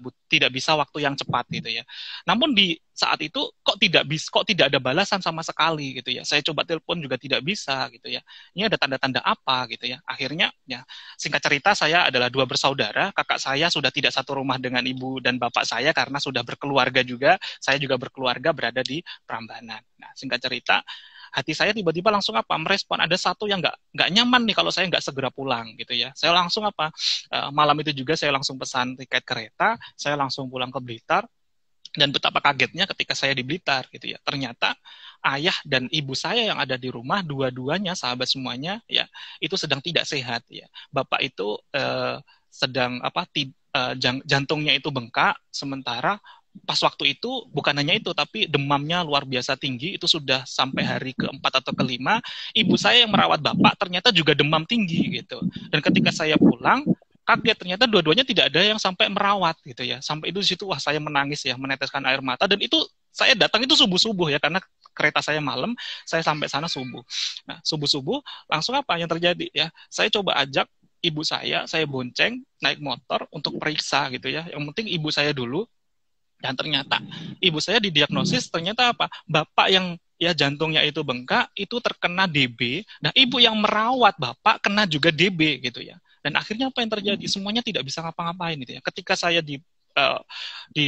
bisa waktu yang cepat gitu ya. Namun di saat itu kok tidak ada balasan sama sekali gitu ya. Saya coba telepon juga tidak bisa gitu ya. Ini ada tanda-tanda apa gitu ya. Akhirnya ya, singkat cerita, saya adalah 2 bersaudara. Kakak saya sudah tidak satu rumah dengan ibu dan bapak saya karena sudah berkeluarga juga. Saya juga berkeluarga berada di Prambanan. Nah, singkat cerita, hati saya tiba-tiba langsung merespon ada satu yang nggak nyaman nih kalau saya nggak segera pulang gitu ya. Saya langsung malam itu juga saya langsung pesan tiket kereta, saya langsung pulang ke Blitar. Dan betapa kagetnya ketika saya di Blitar gitu ya. Ternyata ayah dan ibu saya yang ada di rumah, dua-duanya sahabat semuanya ya, itu sedang tidak sehat ya. Bapak itu sedang jantungnya itu bengkak, sementara pas waktu itu bukan hanya itu, tapi demamnya luar biasa tinggi, itu sudah sampai hari ke-4 atau ke-5. Ibu saya yang merawat bapak ternyata juga demam tinggi gitu. Dan ketika saya pulang, kaget, ternyata dua-duanya tidak ada yang sampai merawat gitu ya. Sampai itu di situ saya menangis ya, meneteskan air mata. Dan itu saya datang itu subuh-subuh ya, karena kereta saya malam, saya sampai sana subuh. Nah, subuh-subuh langsung apa yang terjadi ya? Saya coba ajak ibu saya bonceng naik motor untuk periksa gitu ya. Yang penting ibu saya dulu Dan ternyata ibu saya didiagnosis ternyata apa? Bapak yang ya jantungnya itu bengkak, itu terkena DB. Nah, ibu yang merawat bapak kena juga DB gitu ya. Dan akhirnya apa yang terjadi? Semuanya tidak bisa ngapa-ngapain gitu ya. Ketika saya di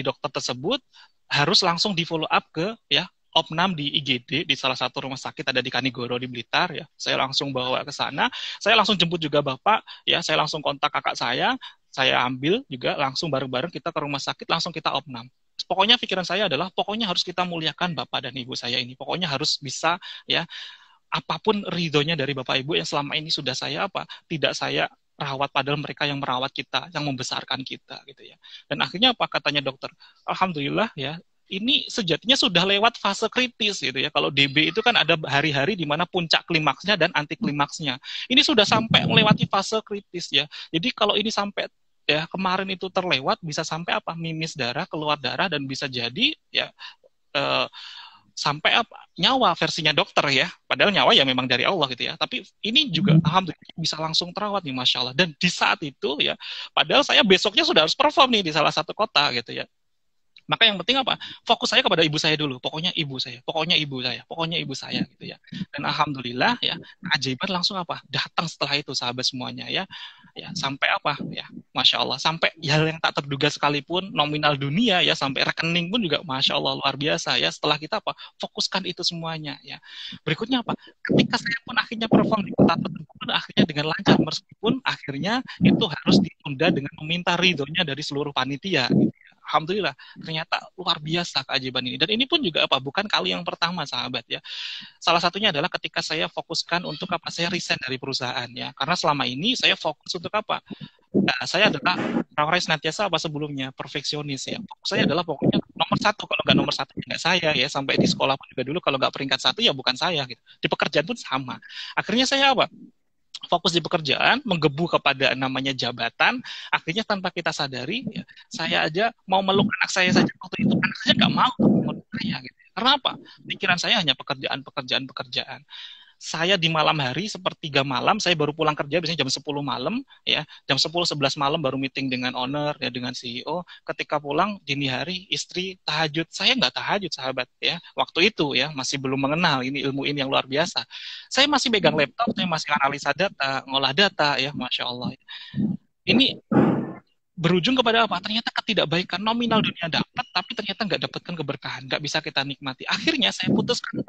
dokter tersebut harus langsung di follow up ke ya opnam di IGD di salah satu rumah sakit ada di Kanigoro di Blitar ya. Saya langsung bawa ke sana. Saya langsung jemput juga bapak ya. Saya langsung kontak kakak saya ambil juga langsung bareng-bareng kita ke rumah sakit langsung kita opnam. Pokoknya pikiran saya adalah pokoknya harus kita muliakan bapak dan ibu saya ini. Pokoknya harus bisa ya apapun ridhonya dari bapak ibu yang selama ini sudah saya tidak saya rawat padahal mereka yang merawat kita, yang membesarkan kita gitu ya. Dan akhirnya apa katanya dokter? Alhamdulillah ya ini sejatinya sudah lewat fase kritis gitu ya. Kalau DB itu kan ada hari-hari di mana puncak klimaksnya dan anti klimaksnya. Ini sudah sampai melewati fase kritis ya. Jadi kalau ini sampai ya kemarin itu terlewat bisa sampai mimis darah, keluar darah dan bisa jadi ya sampai nyawa versinya dokter ya, padahal nyawa ya memang dari Allah gitu ya, tapi ini juga alhamdulillah bisa langsung terawat nih Masya Allah. Dan di saat itu ya, padahal saya besoknya sudah harus perform nih di salah satu kota gitu ya. Maka yang penting fokus saya kepada ibu saya dulu, pokoknya ibu saya, pokoknya ibu saya, pokoknya ibu saya gitu ya. Dan alhamdulillah ya keajaiban langsung datang setelah itu sahabat semuanya ya sampai ya Masya Allah, sampai hal yang tak terduga sekalipun nominal dunia ya, sampai rekening pun juga Masya Allah luar biasa ya, setelah kita fokuskan itu semuanya ya. Berikutnya ketika saya pun akhirnya perform di kota tersebut akhirnya dengan lancar, meskipun akhirnya itu harus ditunda dengan meminta ridhonya dari seluruh panitia gitu. Alhamdulillah, ternyata luar biasa keajaiban ini. Dan ini pun juga bukan kali yang pertama sahabat ya. Salah satunya adalah ketika saya fokuskan untuk saya resign dari perusahaan ya. Karena selama ini saya fokus untuk saya adalah orang senantiasa sebelumnya perfeksionis ya. Fokus saya adalah pokoknya nomor satu, kalau nggak nomor satu nggak saya ya. Sampai di sekolah pun juga dulu kalau nggak peringkat satu ya bukan saya gitu. Di pekerjaan pun sama. Akhirnya saya fokus di pekerjaan, menggebu kepada namanya jabatan, akhirnya tanpa kita sadari, ya, saya aja mau meluk anak saya saja waktu itu, anak saya nggak mau meluk saya. Gitu. Karena apa? Pikiran saya hanya pekerjaan. Saya di malam hari, sepertiga malam, saya baru pulang kerja, biasanya jam 10 malam, ya, jam 10-11 malam baru meeting dengan owner, ya, dengan CEO, ketika pulang, dini hari, istri tahajud, saya nggak tahajud, sahabat, ya, waktu itu, ya, masih belum mengenal ini ilmu ini yang luar biasa, saya masih pegang laptop, saya masih analisa data, ngolah data, ya, Masya Allah, ini berujung kepada ternyata ketidakbaikan, nominal dunia dapat, tapi ternyata nggak dapatkan keberkahan, nggak bisa kita nikmati. Akhirnya saya putuskan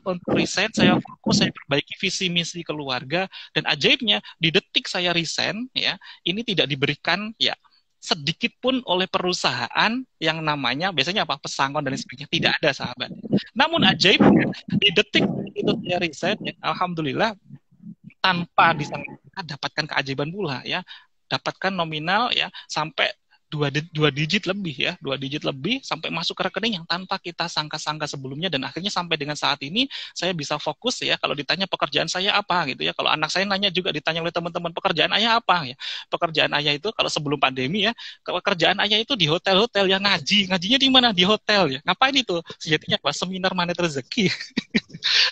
untuk resign, saya fokus, saya perbaiki visi misi keluarga, dan ajaibnya di detik saya resign, ya, ini tidak diberikan ya sedikit pun oleh perusahaan yang namanya biasanya pesangon dan sebagainya, tidak ada sahabat. Namun ajaibnya di detik itu saya resign, ya, alhamdulillah tanpa disangka dapatkan keajaiban pula ya. Dapatkan nominal ya sampai dua digit lebih sampai masuk ke rekening yang tanpa kita sangka-sangka sebelumnya, dan akhirnya sampai dengan saat ini saya bisa fokus ya. Kalau ditanya pekerjaan saya apa gitu ya, kalau anak saya nanya juga, ditanya oleh teman-teman pekerjaan ayah apa ya, pekerjaan ayah itu kalau sebelum pandemi ya, pekerjaan ayah itu di hotel-hotel ya, ngajinya di mana, di hotel ya, ngapain itu sejatinya seminar Manet Rezeki.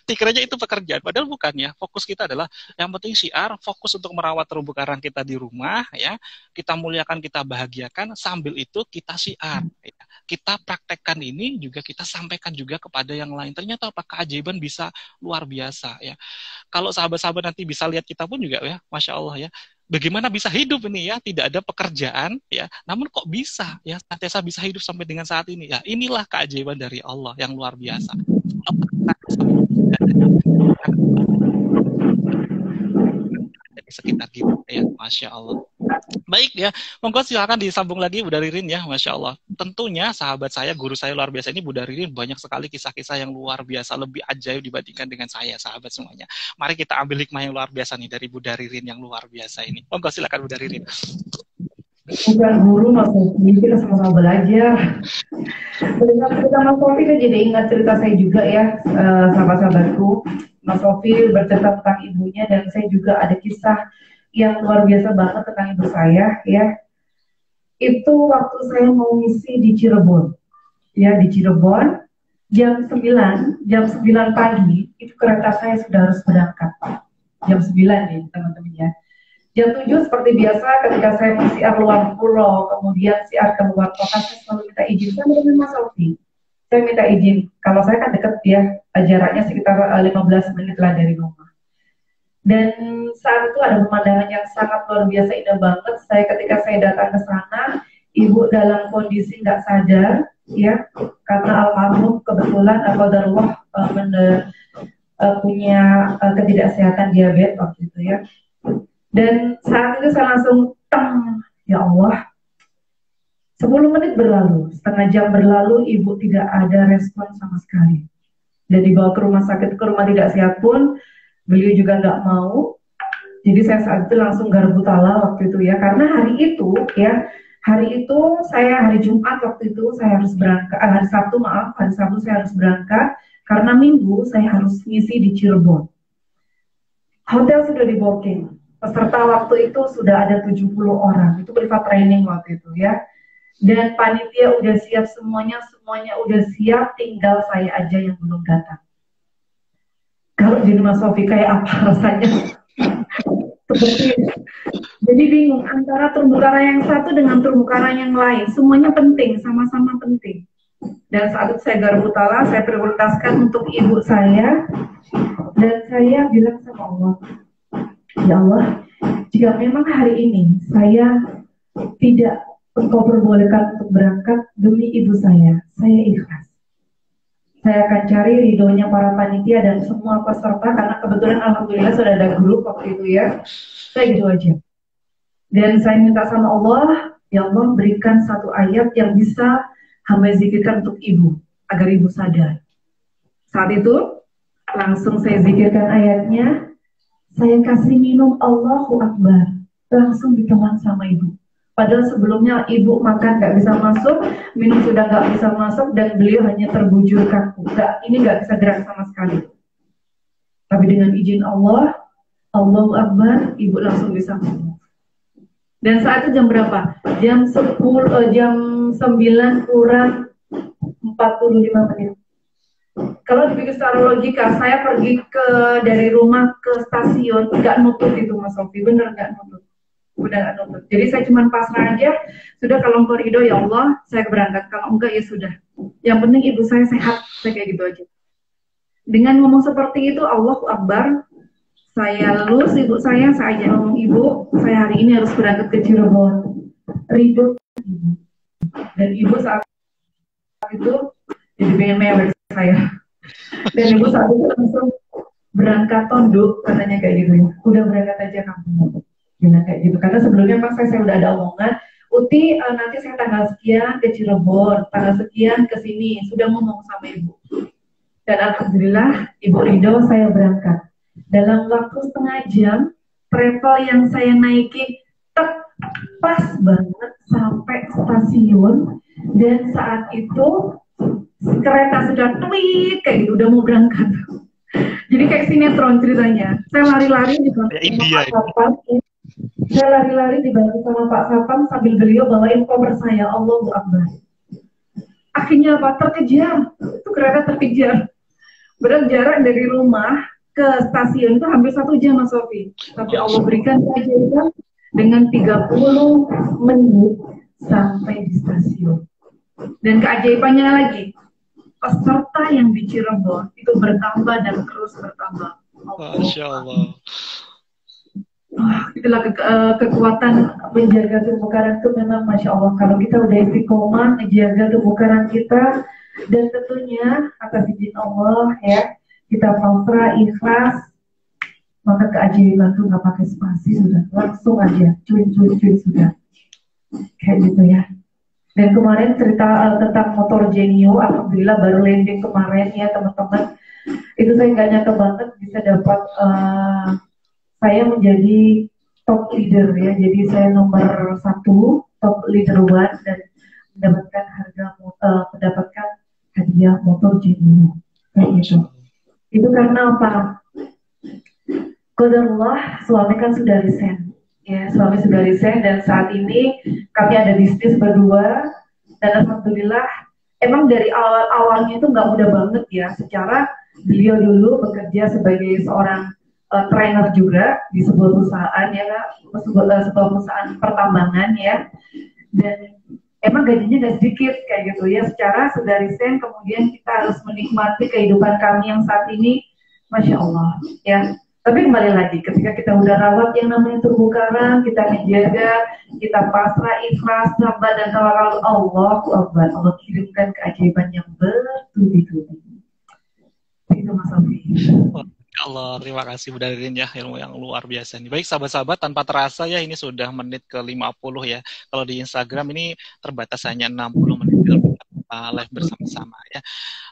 Dikiranya itu pekerjaan, padahal bukan ya. Fokus kita adalah yang penting syiar, fokus untuk merawat terumbu karang kita di rumah ya, kita muliakan, kita bahagiakan, sambil itu kita syiar ya. Kita praktekkan ini juga, kita sampaikan juga kepada yang lain. Ternyata keajaiban bisa luar biasa ya. Kalau sahabat-sahabat nanti bisa lihat kita pun juga ya, Masya Allah ya, bagaimana bisa hidup ini ya, tidak ada pekerjaan ya, namun kok bisa ya senantiasa bisa hidup sampai dengan saat ini ya. Inilah keajaiban dari Allah yang luar biasa. Di sekitar kita ya, Masya Allah. Baik ya, monggo silakan disambung lagi Bunda Ririn ya, Masya Allah. Tentunya sahabat saya, guru saya luar biasa ini Bunda Ririn, banyak sekali kisah-kisah yang luar biasa, lebih ajaib dibandingkan dengan saya, sahabat semuanya. Mari kita ambil hikmah yang luar biasa nih dari Bunda Ririn yang luar biasa ini. Monggo silakan Bunda Ririn. Bukan guru, Mas Sofi, kita sama-sama belajar. Mendengar cerita Mas Sofi kan jadi ingat cerita saya juga ya, sahabat-sahabatku. Mas Sofi bercerita tentang ibunya, dan saya juga ada kisah yang luar biasa banget tentang ibu saya ya. Itu waktu saya mau ngisi di Cirebon. Ya, di Cirebon jam 9 pagi itu kereta saya sudah harus berangkat. Jam 9 nih teman-teman ya. Jam 7 seperti biasa ketika saya mau siar luar pulau, kemudian siar ke luar kota, saya selalu minta izin sama dengan Mas Sofi. Saya minta izin, kalau saya kan dekat ya, jaraknya sekitar 15 menit lah dari rumah. Dan saat itu ada pemandangan yang sangat luar biasa indah banget. Ketika saya datang ke sana, ibu dalam kondisi nggak sadar, ya, karena almarhum kebetulan qadarullah punya ketidaksehatan diabetes waktu itu ya. Dan saat itu saya langsung, ya Allah, 10 menit berlalu, setengah jam berlalu, ibu tidak ada respon sama sekali. Dan dibawa ke rumah sakit, ke rumah tidak sehat pun, beliau juga nggak mau. Jadi saya saat itu langsung garbu tala waktu itu ya, karena hari itu ya, hari Jumat waktu itu saya harus berangkat, hari Sabtu saya harus berangkat, karena Minggu saya harus ngisi di Cirebon. Hotel sudah di booking, peserta waktu itu sudah ada 70 orang, itu privat training waktu itu ya. Dan panitia udah siap semuanya udah siap, tinggal saya aja yang belum datang. Kalau di rumah Sofi kayak apa rasanya? Seperti jadi bingung antara terumbu karang yang satu dengan terumbu karang yang lain. Semuanya penting, sama-sama penting. Dan saat itu saya garbu tala, saya prioritaskan untuk ibu saya. Dan saya bilang sama Allah, ya Allah, jika memang hari ini saya tidak Engkau perbolehkan untuk berangkat demi ibu saya ikhlas. Saya akan cari ridhonya para panitia dan semua peserta, karena kebetulan alhamdulillah sudah ada grup waktu itu ya. Saya gitu aja. Dan saya minta sama Allah, ya Allah berikan satu ayat yang bisa hamba zikirkan untuk ibu, agar ibu sadar. Saat itu langsung saya zikirkan ayatnya, saya kasih minum Allahu Akbar, langsung ditelan sama ibu. Padahal sebelumnya ibu makan nggak bisa masuk, minum sudah nggak bisa masuk, dan beliau hanya terbujur kaku. Ini nggak bisa gerak sama sekali. Tapi dengan izin Allah, Allahu Akbar, ibu langsung bisa masuk. Dan saat itu jam berapa? Jam 9 kurang 45 menit. Kalau dipikir secara logika, saya pergi dari rumah ke stasiun, nggak nutut itu Mas Sofi, bener nggak nutut. Udah nggak nutut. Jadi saya cuma pasrah aja, sudah kalau engkau ridho ya Allah, saya berangkat. Kalau enggak ya sudah. Yang penting ibu saya sehat, saya kayak gitu aja. Dengan ngomong seperti itu, Allahu Akbar, saya lulus ibu saya ajak ngomong, ibu, saya hari ini harus berangkat ke Cirebon. Ridho ibu. Dan ibu saat itu jadi pengen mewek saya. Dan ibu saat itu langsung berangkat tonduk, katanya kayak gitu ya. Udah berangkat aja kamu. Bilang kayak gitu, karena sebelumnya pas saya udah ada omongan, Uti nanti saya tanggal sekian ke Cirebon, tanggal sekian ke sini, sudah ngomong sama ibu. Dan alhamdulillah ibu ridho, saya berangkat. Dalam waktu setengah jam, travel yang saya naiki pas banget sampai stasiun, dan saat itu kereta sudah tweet kayak gitu, udah mau berangkat. Jadi kayak sinetron ceritanya. Saya lari-lari di belakang Saya lari-lari dibantu sama Pak Sapam sambil beliau bawain koper saya. Allahu Akbar. Akhirnya apa? Terkejar. Itu kereta terkejar. Berat jarak dari rumah ke stasiun itu hampir 1 jam Mas Sofi. Tapi Allah berikan keajaiban dengan 30 menit sampai di stasiun. Dan keajaibannya lagi, peserta yang di Cirebon itu bertambah dan terus bertambah. Masya Allah. Itulah kekuatan menjaga terumbu karang itu memang Masya Allah. Kalau kita udah istiqomah menjaga terumbu karang kita, dan tentunya atas izin Allah ya, kita pasrah ikhlas, maka keajaiban itu nggak pakai spasi, sudah langsung aja cuy sudah kayak gitu ya. Dan kemarin cerita tentang motor Genio, alhamdulillah baru landing kemarin ya teman-teman. Itu saya nggak nyangka banget bisa dapat saya menjadi top leader ya, jadi saya nomor 1, top leader 1, dan mendapatkan hadiah motor Genio kayak gitu. Itu karena apa? Qadarullah, suami kan sudah resign ya, suami sudah resign, dan saat ini kami ada bisnis berdua, dan alhamdulillah emang dari awalnya itu nggak mudah banget ya. Secara beliau dulu bekerja sebagai seorang trainer juga di sebuah perusahaan ya, sebuah perusahaan pertambangan ya, dan emang gajinya gak sedikit kayak gitu ya, secara sudah resign kemudian kita harus menikmati kehidupan kami yang saat ini, Masya Allah ya. Tapi kembali lagi, ketika kita udah rawat yang namanya terumbu karang, kita menjaga, kita pasrah, ikhlas, sabar, dan tawakal Allah, Allah kirimkan keajaiban yang bertubi-tubi. Itu Mas Sofi. Ya Allah, terima kasih Bu Darin ya, ilmu yang luar biasa nih. Baik sahabat-sahabat, tanpa terasa ya ini sudah menit ke 50 ya. Kalau di Instagram ini terbatas hanya 60 menit kita live bersama-sama ya.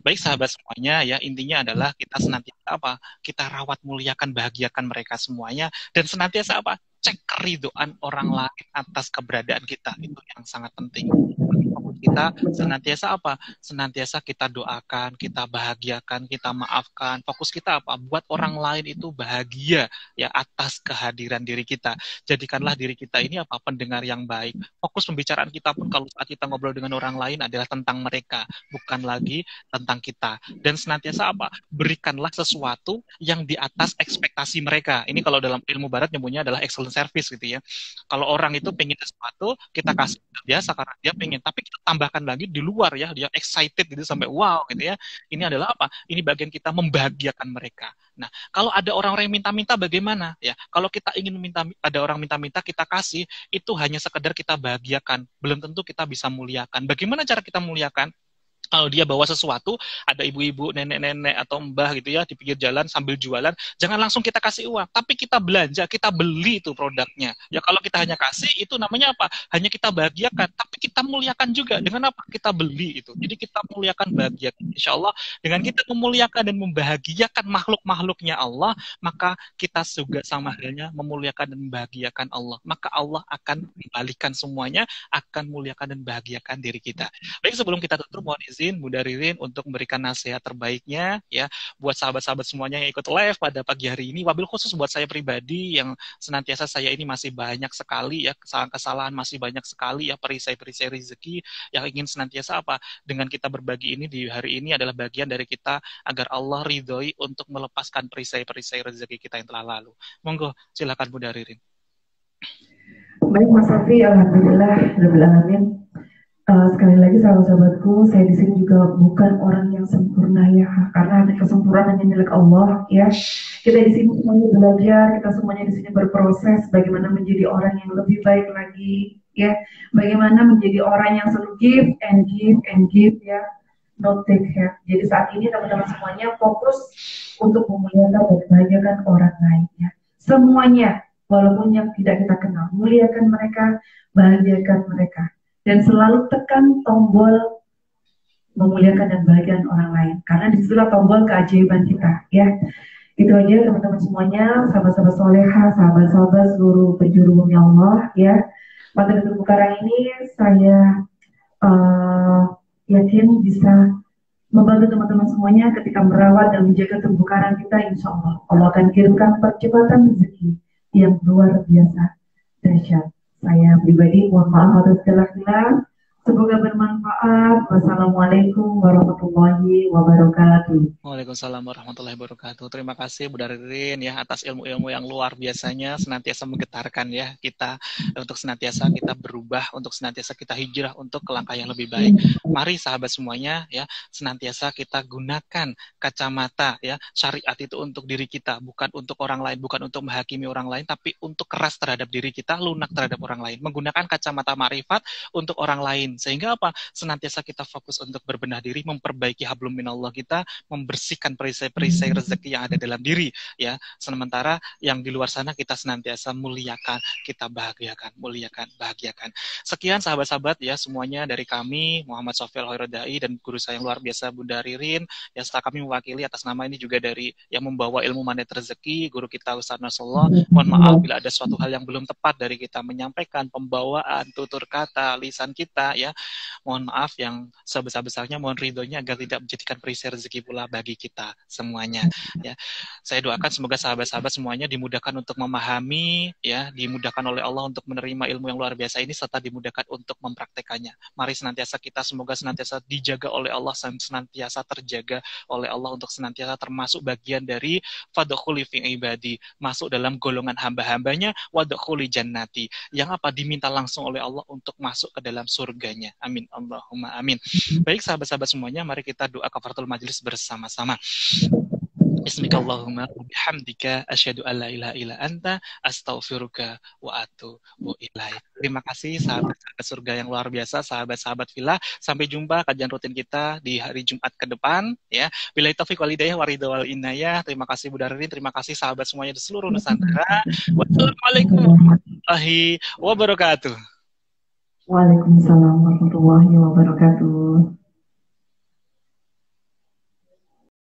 Baik sahabat semuanya ya, intinya adalah kita senantiasa apa? Kita rawat, muliakan, bahagiakan mereka semuanya, dan senantiasa apa? Cek keridoan orang lain atas keberadaan kita. Itu yang sangat penting. Kita senantiasa apa? Senantiasa kita doakan, kita bahagiakan, kita maafkan. Fokus kita apa? Buat orang lain itu bahagia ya atas kehadiran diri kita. Jadikanlah diri kita ini apa? Pendengar yang baik. Fokus pembicaraan kita pun kalau saat kita ngobrol dengan orang lain adalah tentang mereka, bukan lagi tentang kita. Dan senantiasa apa? Berikanlah sesuatu yang di atas ekspektasi mereka. Ini kalau dalam ilmu barat nyebutnya adalah excellent service gitu ya. Kalau orang itu pengen sesuatu, kita kasih biasa karena dia pengen, tapi kita tambahkan lagi di luar ya, dia excited gitu sampai wow gitu ya. Ini adalah apa? Ini bagian kita membahagiakan mereka. Nah, kalau ada orang-orang yang minta-minta bagaimana? Ya, kalau kita ingin minta, ada orang minta-minta kita kasih, itu hanya sekedar kita bahagiakan, belum tentu kita bisa muliakan. Bagaimana cara kita muliakan? Kalau dia bawa sesuatu, ada ibu-ibu, nenek-nenek, atau mbah gitu ya, di pinggir jalan sambil jualan, jangan langsung kita kasih uang, tapi kita belanja, kita beli itu produknya. Ya kalau kita hanya kasih, itu namanya apa? Hanya kita bahagiakan, tapi kita muliakan juga. Dengan apa? Kita beli itu. Jadi kita muliakan, bahagiakan. Insya Allah, dengan kita memuliakan dan membahagiakan makhluk-makhluknya Allah, maka kita juga sama halnya memuliakan dan membahagiakan Allah. Maka Allah akan kembalikan semuanya, akan muliakan dan bahagiakan diri kita. Baik, sebelum kita tutup, mohon izin Bu Daririn untuk memberikan nasihat terbaiknya ya buat sahabat-sahabat semuanya yang ikut live pada pagi hari ini. Wabil khusus buat saya pribadi yang senantiasa saya ini masih banyak sekali ya kesalahan-kesalahan, masih banyak sekali ya perisai-perisai rezeki yang ingin senantiasa apa dengan kita berbagi ini di hari ini adalah bagian dari kita agar Allah ridhoi untuk melepaskan perisai-perisai rezeki kita yang telah lalu. Monggo silakan Bu Daririn. Baik Mas Sofi, alhamdulillah, alamin. Sekali lagi sahabat-sahabatku, saya di sini juga bukan orang yang sempurna ya, karena kesempurnaan hanya milik Allah ya. Kita di sini semuanya belajar, kita semuanya di sini berproses bagaimana menjadi orang yang lebih baik lagi ya, bagaimana menjadi orang yang selalu give and give and give ya, not take ya. Jadi saat ini teman-teman semuanya fokus untuk memuliakan dan membahagiakan orang lain ya. Semuanya, walaupun yang tidak kita kenal, muliakan mereka, bahagiakan mereka. Dan selalu tekan tombol memuliakan dan bahagian orang lain. Karena disitulah tombol keajaiban kita. Ya, itu aja teman-teman semuanya, sahabat-sahabat soleha, sahabat-sahabat seluruh penjuru bumi Allah. Ya, pada terumbu karang ini saya yakin bisa membantu teman-teman semuanya ketika merawat dan menjaga terumbu karang kita. Insya Allah, Allah akan kirimkan percepatan rezeki yang luar biasa dahsyat. Saya pribadi mohon maaf atas segala kesalahan. Semoga bermanfaat. Wassalamualaikum warahmatullahi wabarakatuh. Waalaikumsalam warahmatullahi wabarakatuh. Terima kasih Bu Daririn ya atas ilmu-ilmu yang luar biasanya, senantiasa menggetarkan ya kita untuk senantiasa kita berubah, untuk senantiasa kita hijrah untuk ke langkah yang lebih baik. Mari sahabat semuanya ya, senantiasa kita gunakan kacamata ya syariat itu untuk diri kita, bukan untuk orang lain, bukan untuk menghakimi orang lain, tapi untuk keras terhadap diri kita, lunak terhadap orang lain. Menggunakan kacamata marifat untuk orang lain. Sehingga apa? Senantiasa kita fokus untuk berbenah diri, memperbaiki hablum minallah kita, membersihkan perisai-perisai rezeki yang ada dalam diri ya. Sementara yang di luar sana kita senantiasa muliakan, kita bahagiakan, muliakan, bahagiakan. Sekian sahabat-sahabat ya semuanya dari kami Muhammad Sofi Al-Hoirodai dan guru saya yang luar biasa Bu Daririn. Ya setelah kami mewakili atas nama ini juga dari yang membawa ilmu mandat rezeki guru kita Ustaz Nasrullah. Mohon maaf bila ada suatu hal yang belum tepat dari kita menyampaikan, pembawaan, tutur kata, lisan kita ya. Mohon maaf maaf yang sebesar-besarnya, mohon ridhonya agar tidak menjadikan perisai rezeki pula bagi kita semuanya. Ya, saya doakan semoga sahabat-sahabat semuanya dimudahkan untuk memahami, ya, dimudahkan oleh Allah untuk menerima ilmu yang luar biasa ini serta dimudahkan untuk mempraktekannya. Mari senantiasa kita semoga senantiasa dijaga oleh Allah, senantiasa terjaga oleh Allah untuk senantiasa termasuk bagian dari fadkhuli fi ibadi, masuk dalam golongan hamba-hambanya, wadkhuli jannati, yang apa diminta langsung oleh Allah untuk masuk ke dalam surganya. Amin. Allahumma amin. Baik sahabat-sahabat semuanya, mari kita doa kafaratul majelis bersama-sama. Bismillahirrahmanirrahim. Bihamdika asyhadu an la ilaha illa anta astaghfiruka wa atubu ilaik. Terima kasih sahabat-sahabat surga yang luar biasa, sahabat-sahabat Villa. Sampai jumpa kajian rutin kita di hari Jumat ke depan ya. Billahi taufiq wal hidayah wa ridha wal inayah. Terima kasih Bu Darin, terima kasih sahabat semuanya di seluruh Nusantara. Wassalamualaikum warahmatullahi wabarakatuh. Waalaikumsalam warahmatullahi wabarakatuh.